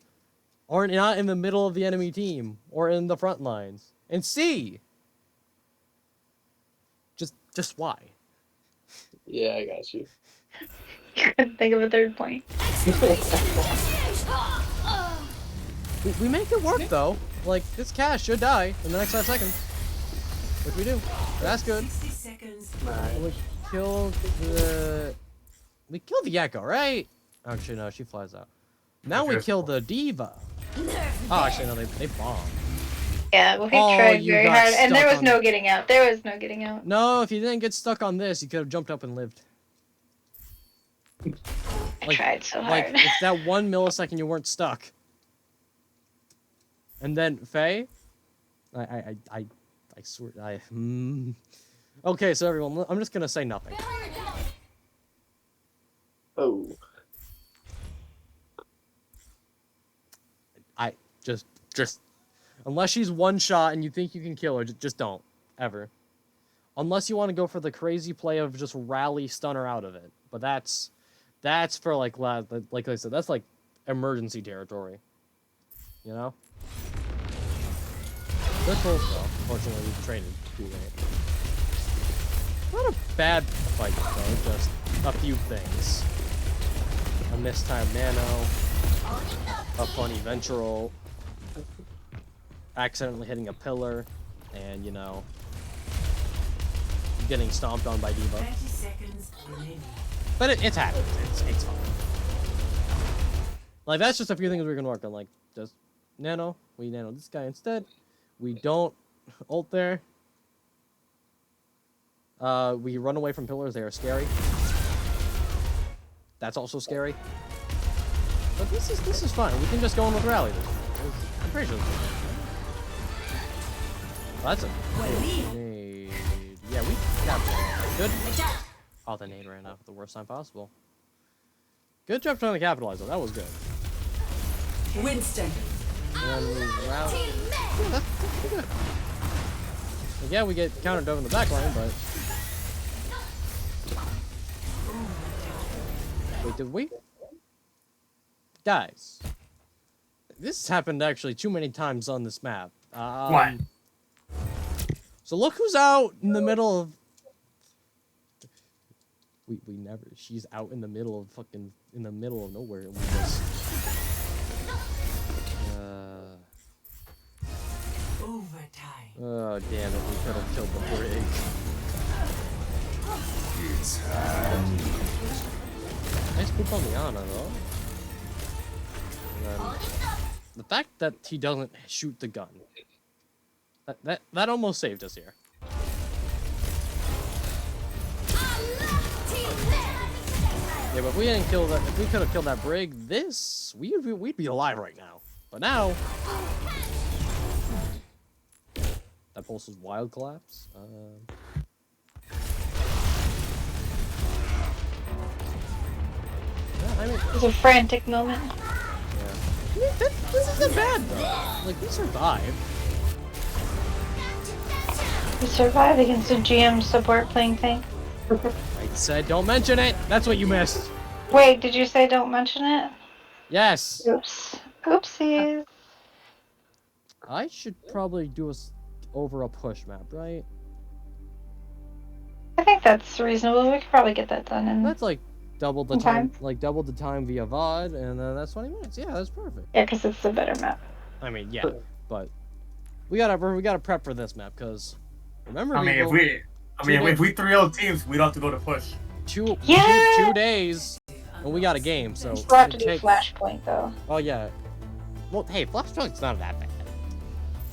are not in the middle of the enemy team or in the front lines, and C, just why? Yeah, I got you. Couldn't think of a third point. We make it work though. Like this Cash should die in the next 5 seconds, which we do. That's good. 60 seconds. We killed the Echo, right? Actually, no, she flies out. Now we kill the Diva. Oh, actually, no, they bombed. Yeah, well, he Oh, tried you very got hard, and there stuck was on no the- getting out. There was no getting out. No, if you didn't get stuck on this, you could have jumped up and lived. I Like- tried so Like, hard. if that 1 millisecond you weren't stuck. And then, Faye? I swear, Okay, so everyone, I'm just gonna say nothing. Oh. Just, unless she's one shot and you think you can kill her, just don't. Ever. Unless you want to go for the crazy play of just rally stun her out of it. But that's for like I said, that's like emergency territory. You know? Good pull though. Fortunately, we traded too late. Not a bad fight though, just a few things. A mistimed nano, a funny Ventural, accidentally hitting a pillar, and you know, getting stomped on by Diva. 30 seconds remaining. But it's happened. It's fine. Like that's just a few things we're gonna work on. Like just nano. We nano this guy instead. We don't ult there. We run away from pillars. They are scary. That's also scary. But this is fine. We can just go in with rally. I'm pretty sure. Well, that's a nade. Yeah, we capitalized. Good. Oh, the nade ran out at the worst time possible. Good job trying to capitalize on that. Was good. Winston. And then we rally. Yeah, that's pretty good. Like, yeah, we get countered over in the back line, but. Wait, did we? Guys. This has happened actually too many times on this map. What? So look who's out in the middle of. We never. She's out in the middle of fucking in the middle of nowhere. And we just. Oh, damn it. We could have killed the brig. Nice poop on the Ana, though. And then the fact that he doesn't shoot the gun. That almost saved us here. Yeah, but if we didn't kill that, if we could have killed that brig, we'd be alive right now. But now, that pulse was wild collapse. Yeah, I mean, It was a frantic moment. yeah. This isn't bad though. Like we survived. We survived against a GM support playing tank. I said don't mention it. That's what you missed. Wait, did you say don't mention it? Yes. Oops. Oopsies. I should probably do over a push map, right? I think that's reasonable. We could probably get that done in. That's like double the Okay. time, double the time via VOD, and then that's 20 minutes. Yeah, that's perfect. Yeah, because it's the better map. I mean, yeah, but we gotta prep for this map because remember, I mean, people, if we 3-0 teams, we don't have to go to push. two Yeah! days, and we got a game. So We'll have to it do takes- Flashpoint though. Oh yeah. Well, hey, Flashpoint's not that bad.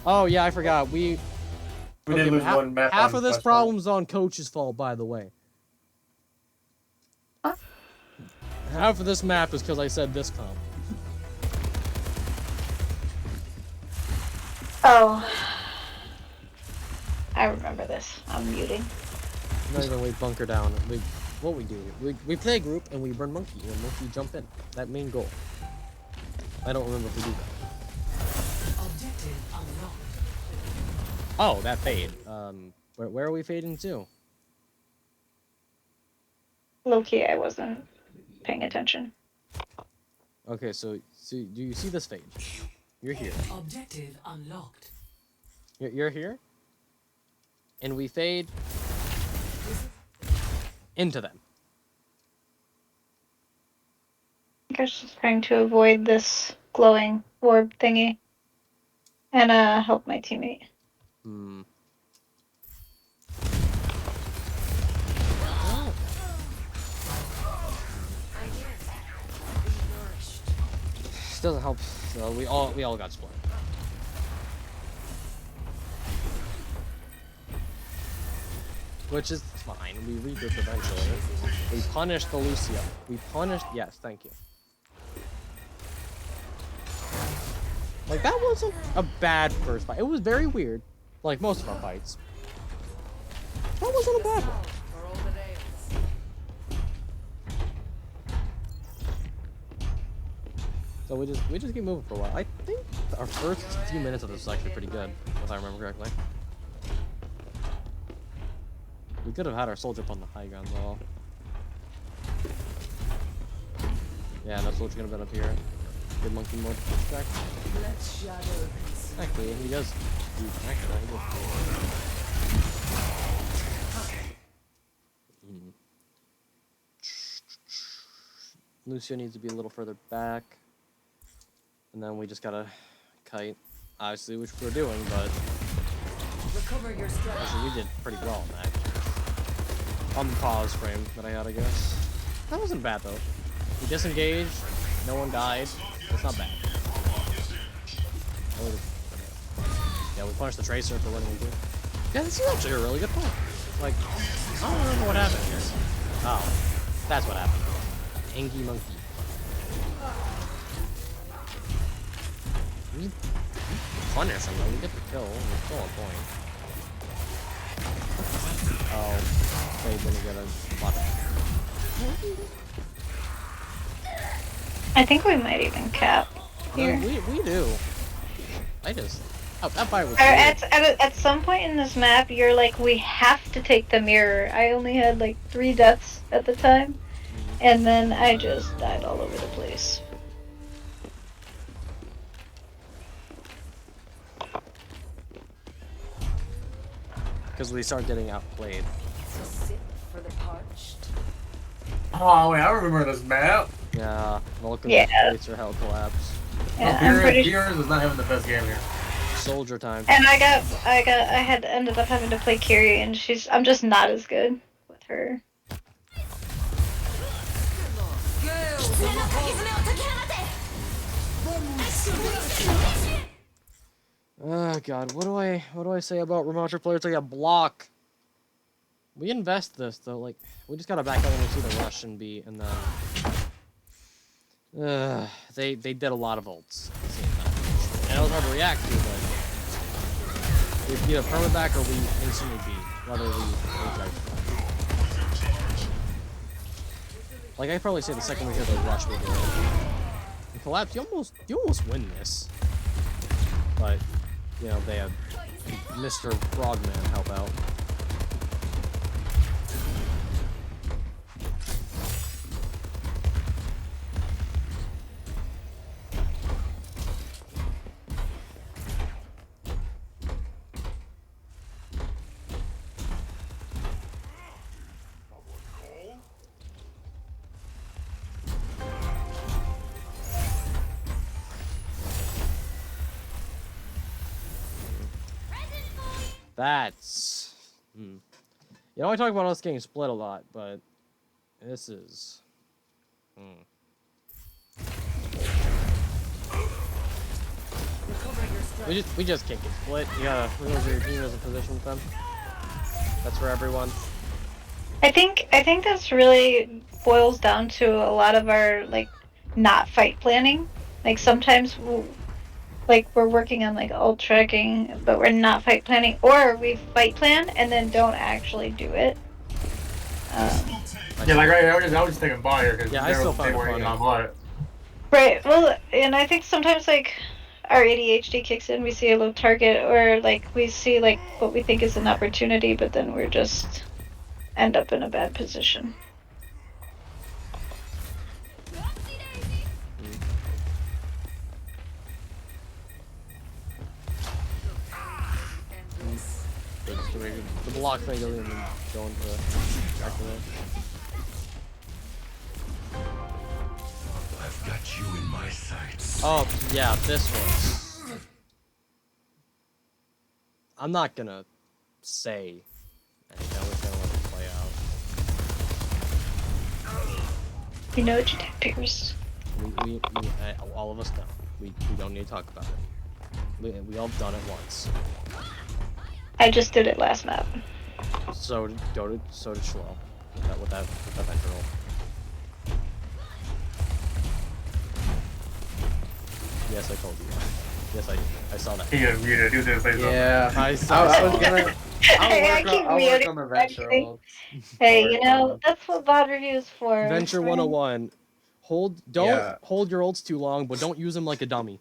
Oh yeah, I forgot. We We did okay, lose half, one map. half on of this Flashpoint. problem's on Coach's fault, by the way. Huh? Half of this map is because I said this comp. Oh. I remember this. I'm muting. Not even we bunker down. What we do? We play a group and we burn monkey and monkey jump in. That main goal. I don't remember if we do that. Objective unlocked. Oh, that fade. Where are we fading to? Low-key, I wasn't paying attention. Okay, so do you see this fade? You're here. Objective unlocked. You're here. And we fade into them. I was just trying to avoid this glowing orb thingy. And help my teammate. Hmm. This doesn't help. So we all got split. Which is fine. We regroup eventually. We punished the Lucio. We punished. Yes, thank you. Like that wasn't a bad first fight. It was very weird, like most of our fights. That wasn't a bad one. So we just keep moving for a while. I think our first few minutes of this was actually pretty good, if I remember correctly. We could have had our soldier up on the high ground though. Yeah, no soldier gonna been up here. Good monkey mode back. Actually, he does. Actually, he does. Lucio needs to be a little further back. And then we just gotta kite, obviously, which we're doing, but Recover your strength. actually we did pretty well on that. On the pause frame that I had, I guess. That wasn't bad though. We disengaged, no one died. That's not bad. Yeah, we punished the Tracer for letting we do. Yeah, this is actually a really good point. Like, I don't remember what happened here. Oh, that's what happened. Angie monkey. We punish him though, we get the kill, we're still on point. Oh, they didn't get a lot of... I think we might even cap here. We do. I just... Oh, that fight was At some point in this map, you're like, we have to take the mirror. I only had like 3 deaths at the time. And then I just died all over the place. because we start getting outplayed. Sit for the parched. Oh wait, I remember this map. Yeah, Vulcan Yeah. Tracer hell collapse. Yeah, I'm pretty sure. Piers is not having the best game here. soldier time. And I had ended up having to play Kiri, and I'm just not as good with her. Oh god, what do I say about Ramattra players like a block? We invest this though, like we just gotta back out when we see the rush and B, and then they did a lot of ults. At the same time. And it was hard to react to, but we either permaback or we instantly beat, whether we try. Like I probably say the second we hear the rush, we do it. And collapse, you almost win this, but you know they have Mr. Frogman help out. That's... You know, I talk about us getting split a lot, but this is... We just can't get split. You gotta realize your team is in position with them. That's for everyone. I think this really boils down to a lot of our like not fight planning. Like sometimes we're working on like ult tracking, but we're not fight planning, or we fight plan and then don't actually do it. Yeah, like I was just thinking bot here because Yeah, I still find it working funny. on bot. Right. Well, and I think sometimes like our ADHD kicks in. We see a low target, or like we see like what we think is an opportunity, but then we're just end up in a bad position. The block thing doesn't even go into back to that. I've got you in my sights. Oh, yeah, this one. I'm not gonna say anything. I'm just gonna let it play out. You know what you did, Pierce. All of us know. We don't need to talk about it. We all done it once. I just did it last map. So did Shlo. With that vector roll. Yes, I told you. Yes, I saw that. You did do this. Yeah, I saw I that. was gonna. I keep I'll work on the venture. Hey, you know, that's what VOD review is for. Venture 101. Don't hold your ults too long, but don't use them like a dummy.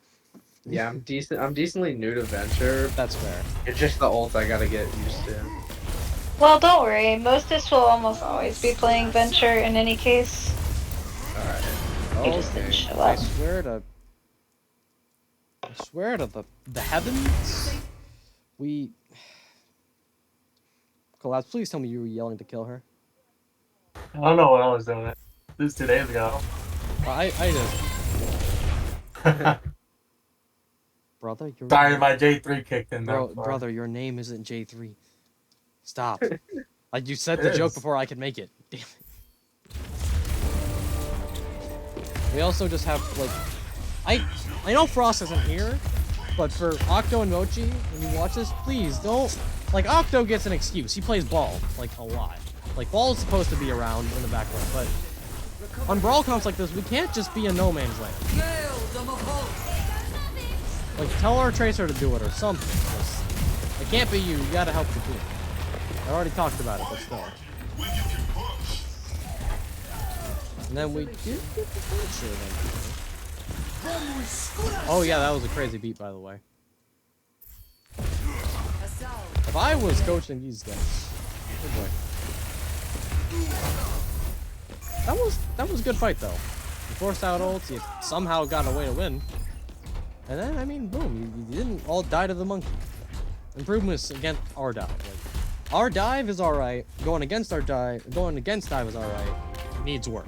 Yeah, I'm decent. I'm decently new to venture. That's fair. It's just the ult I gotta get used to. Well, don't worry. Mostis will almost always be playing Venture in any case. Alright. He just didn't show I up. swear to the heavens. Collapse, please tell me you were yelling to kill her. I don't know what I was doing. This is 2 days ago. I did. Brother, you're Sorry, my J3 kicked in there. brother, your name isn't J3. Stop. Like you said the joke before I could make it. Damn it. We also just have like I know Frost isn't here, but for Octo and Mochi, when you watch this, please don't like Octo gets an excuse. He plays ball like a lot. Like ball is supposed to be around in the background, but on brawl comps like this, we can't just be in no man's land. Like tell our Tracer to do it or something. It can't be you. You gotta help the team. I already talked about it, but still. And then we did get the Venture eventually. Oh yeah, that was a crazy beat, by the way. If I was coaching these guys, oh boy. That was a good fight though. You forced out ults, you somehow got a way to win. And then, I mean, boom, you didn't all die to the monkey. Improvements against our dive. Like, our dive is alright. Going against dive is alright. Needs work.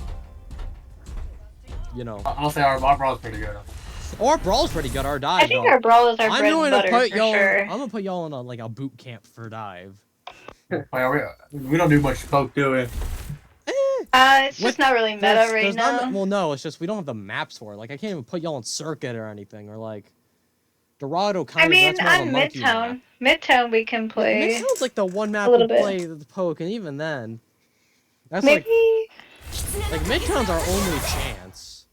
You know. I'll say our brawl's pretty good. Or Brawl's pretty good. Our dive. I think though. our brawl is our I'm bread going and to butter put for y'all. sure. I'm gonna put y'all in like a boot camp for dive. We don't do much poke, do we? It's just With- not really meta There's right not- now. well, no, it's just we don't have the maps for it. Like I can't even put y'all in circuit or anything, or like Dorado kind I of. mean, That's more of a on monkey Midtown. map. Midtown we can play. Midtown's like the one map little we bit. play the poke, and even then, that's Maybe. like Midtown's our only chance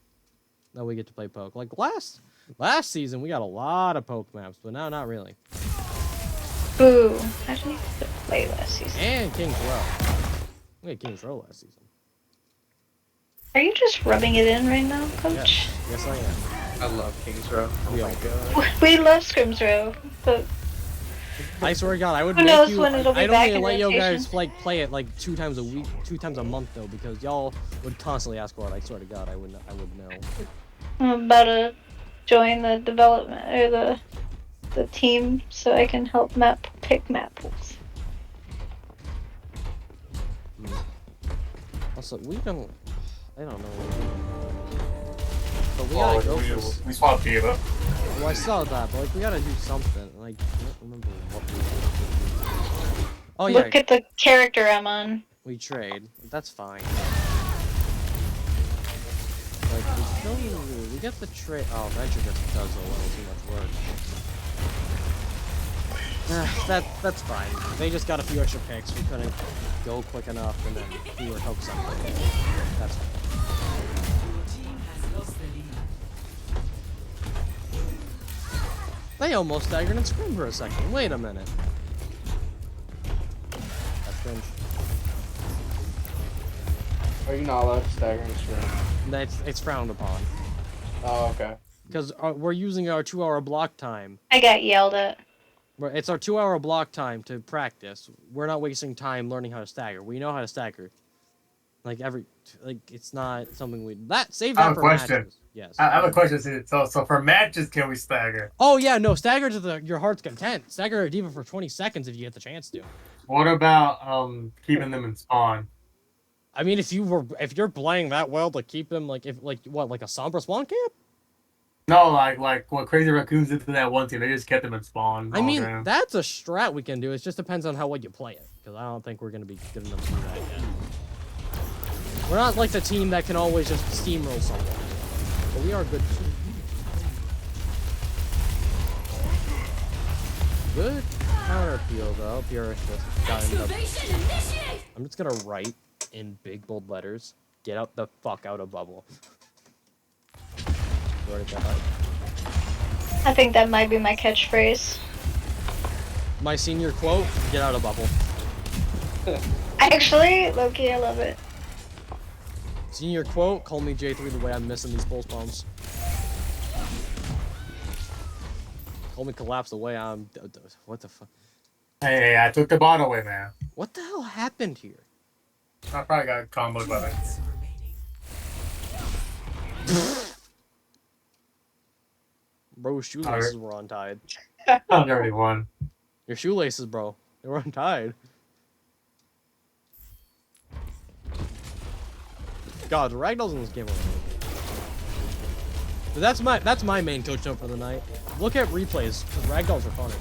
that we get to play poke. Like last season, we got a lot of poke maps, but now not really. Ooh, I didn't even play last season. And King's Row. We had King's Row last season. Are you just rubbing it in right now, Coach? Yes, I am. I love Kings Row. Oh We my all god. We love Scrims Row, but I swear to God, I would Who make knows you. when it'll be I'd back only in let you rotation. guys like play it like 2 times a week, 2 times a month though, because y'all would constantly ask for it. I swear to God, I would know. I'm about to join the development or the team so I can help pick map pools. Also, we don't. I don't know. But we Well, gotta go for. we swapped Diva. Well, I saw that, but like we gotta do something. Like I don't remember what we. Oh yeah, Look at the character I'm on. we trade. That's fine. Like we get the trade. Oh, Venture just does a little too much work. That's fine. They just got a few extra picks. We couldn't go quick enough, and then we were hooked something. That's fine. Your team has lost the lead. They almost staggered and screamed for a second. Wait a minute. That's cringe. Are you not allowed to stagger and scream? It's frowned upon Oh, okay. because we're using our 2-hour block time. I got yelled at. It's our 2-hour block time to practice. We're not wasting time learning how to stagger. We know how to stagger. Like it's not something save I that have a for question. matches. Yes. I have a question. So for matches, can we stagger? Oh yeah, no, stagger to your heart's content. Stagger a diva for 20 seconds if you get the chance to. What about keeping them in spawn? I mean, if you're playing that well to keep them like a Sombra spawn camp. No, like what Crazy Raccoons did to that one team. They just kept them in spawn. I all mean, game. that's a strat we can do. It just depends on how well you play it, because I don't think we're gonna be good enough to do that yet. We're not like the team that can always just steamroll someone, but we are good too. Good counter peel though. Purist just got into. I'm just gonna write in big bold letters. Get out the fuck out of bubble. You already got that? I think that might be my catchphrase. My senior quote: get out of bubble. Actually, Loki, I love it. Senior quote: call me J3 the way I'm missing these pulse bombs. Call me collapse the way I'm. What the fuck? Hey, I took the bot away, man. What the hell happened here? I probably got comboed by that. Minutes remaining. Bro's shoelaces were untied. I already won. Your shoelaces, bro. They were untied. God, Ragdoll's in this game already. But that's my main coach note for the night. Look at replays, because Ragdolls are funny.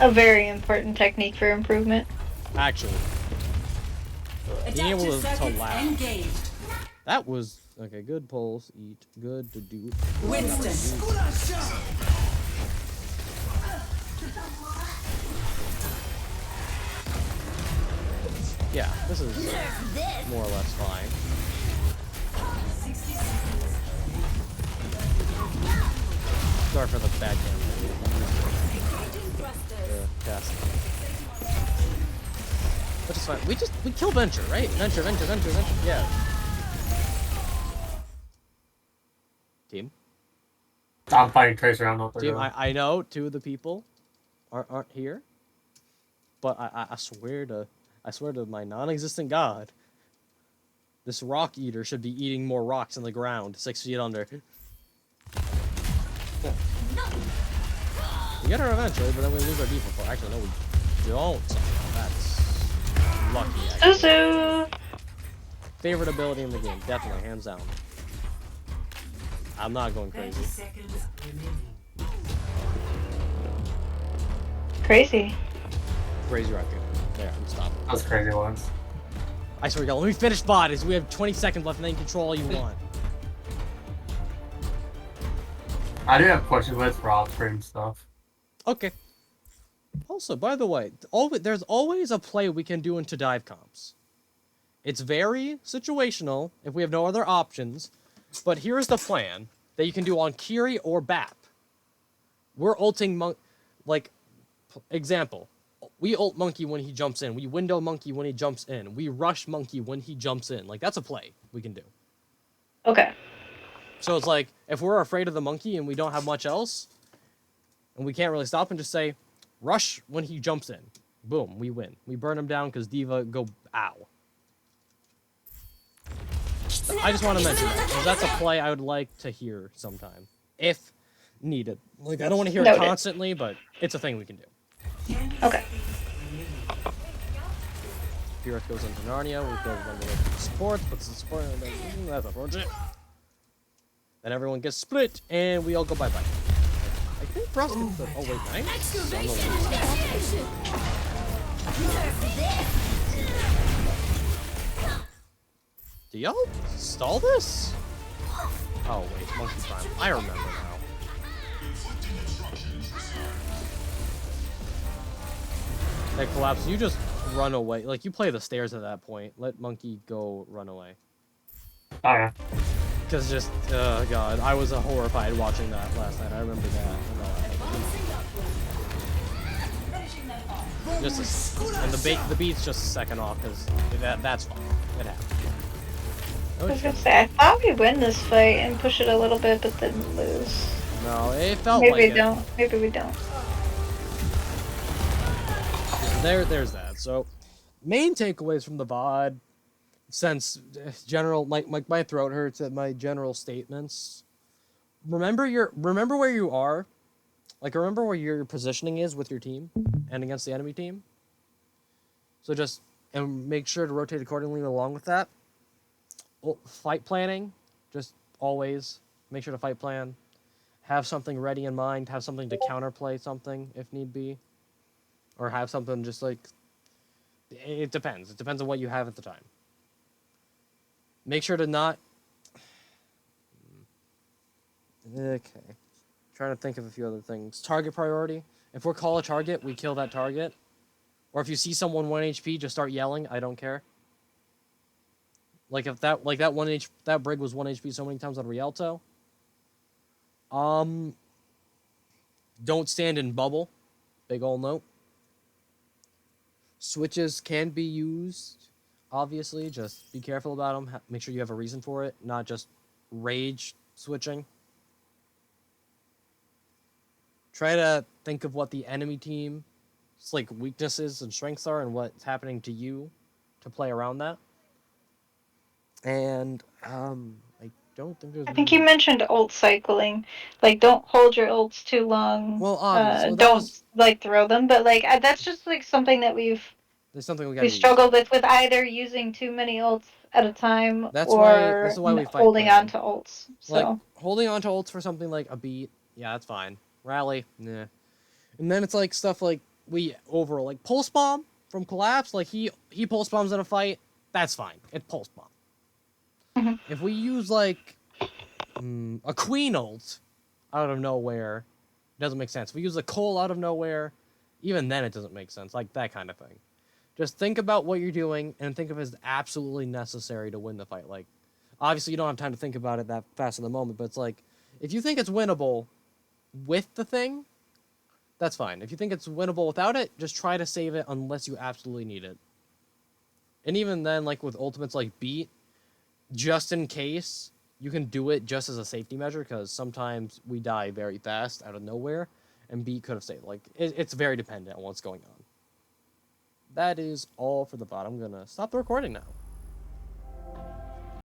A very important technique for improvement. Actually. Being able Adaptive to circuits laugh. engaged. That was okay, good pulse, eat, good to do. Winston. Yeah, this is more or less fine. Sorry for the bad camera. Cast. Which is fine. We kill Venture, right? Venture. Yeah. Team. I'm fighting Tracer. I don't know what they're Team. doing. I know 2 of the people aren't here, but I swear to my non-existent god, this rock eater should be eating more rocks in the ground, 6 feet under. We get her eventually, but then we lose our default. Actually, no, we don't. That's lucky. Actually. Zuzu! Favorite ability in the game, definitely, hands down. I'm not going 30 crazy. seconds remaining. Crazy. Crazy right there. There, I'm stopping. Those crazy ones. I swear to God, let me finish bot. Is we have 20 seconds left and then you control all you want. I do have questions lists for off-screen stuff. Okay. Also, by the way, there's always a play we can do into dive comps. It's very situational if we have no other options, but here's the plan that you can do on Kiri or Bap. We're ulting example. We ult Monkey when he jumps in. We window Monkey when he jumps in. We rush Monkey when he jumps in. Like, that's a play we can do. Okay. So it's like, if we're afraid of the Monkey and we don't have much else, and we can't really stop him, just say, rush when he jumps in. Boom, we win. We burn him down because D.Va go, ow. I just want to mention that, because that's a play I would like to hear sometime, if needed. Like, I don't want to hear it Noted. constantly, but it's a thing we can do. 10 Okay. seconds remaining. Fureth goes into Narnia, we go under the support, puts the support, and then, that's unfortunate. Then everyone gets split, and we all go bye-bye. I think Frost gets the, oh wait, nice. So I'm gonna lose. Do y'all stall this? Oh wait, Monkey Prime. I remember now. Hey, Collapse, you just run away. Like, you play the stairs at that point. Let Monkey go run away. Oh yeah. Because just, oh god, I was horrified watching that last night. I remember that. And the beat's just a second off, because that's fine. It happens. I was gonna say, I thought we win this fight and push it a little bit, but then lose. No, it felt Maybe like we it. don't. Maybe we don't. There's that. So, main takeaways from the VOD, since general, my throat hurts at my general statements. Remember where you are. Like, remember where your positioning is with your team and against the enemy team. So and make sure to rotate accordingly along with that. Fight planning, just always make sure to fight plan. Have something ready in mind. Have something to counterplay something if need be. Or have something just like... It depends. It depends on what you have at the time. Make sure to not... Okay. Trying to think of a few other things. Target priority. If we're call a target, we kill that target. Or if you see someone 1 HP, just start yelling. I don't care. Like if that that Brig was 1 HP so many times on Rialto. Don't stand in bubble. Big ol' note. Switches can be used, obviously. Just be careful about them. Make sure you have a reason for it, not just rage switching. Try to think of what the enemy team's like weaknesses and strengths are and what's happening to you to play around that. And I don't think there's... I think you mentioned ult cycling. Like, don't hold your ults too long. Well, obviously. Well, don't like throw them, but like that's just like something that there's something we struggled with either using too many ults at a time This or is why we fight holding plan. on to ults. So Like, holding on to ults for something like a beat, yeah, that's fine. Rally, nah. And then it's like stuff like overall, like Pulse Bomb from Collapse, like he Pulse Bombs in a fight, that's fine. It Pulse Bomb. Mhm. If we use like a Queen ult out of nowhere, it doesn't make sense. If we use a Cole out of nowhere, even then it doesn't make sense. Like that kind of thing. Just think about what you're doing and think of it as absolutely necessary to win the fight. Like, obviously you don't have time to think about it that fast in the moment, but it's like, if you think it's winnable with the thing, that's fine. If you think it's winnable without it, just try to save it unless you absolutely need it. And even then, like with ultimates like Beat, just in case, you can do it just as a safety measure, because sometimes we die very fast out of nowhere, and Beat could have saved. Like, it's very dependent on what's going on. That is all for the bot. I'm gonna stop the recording now.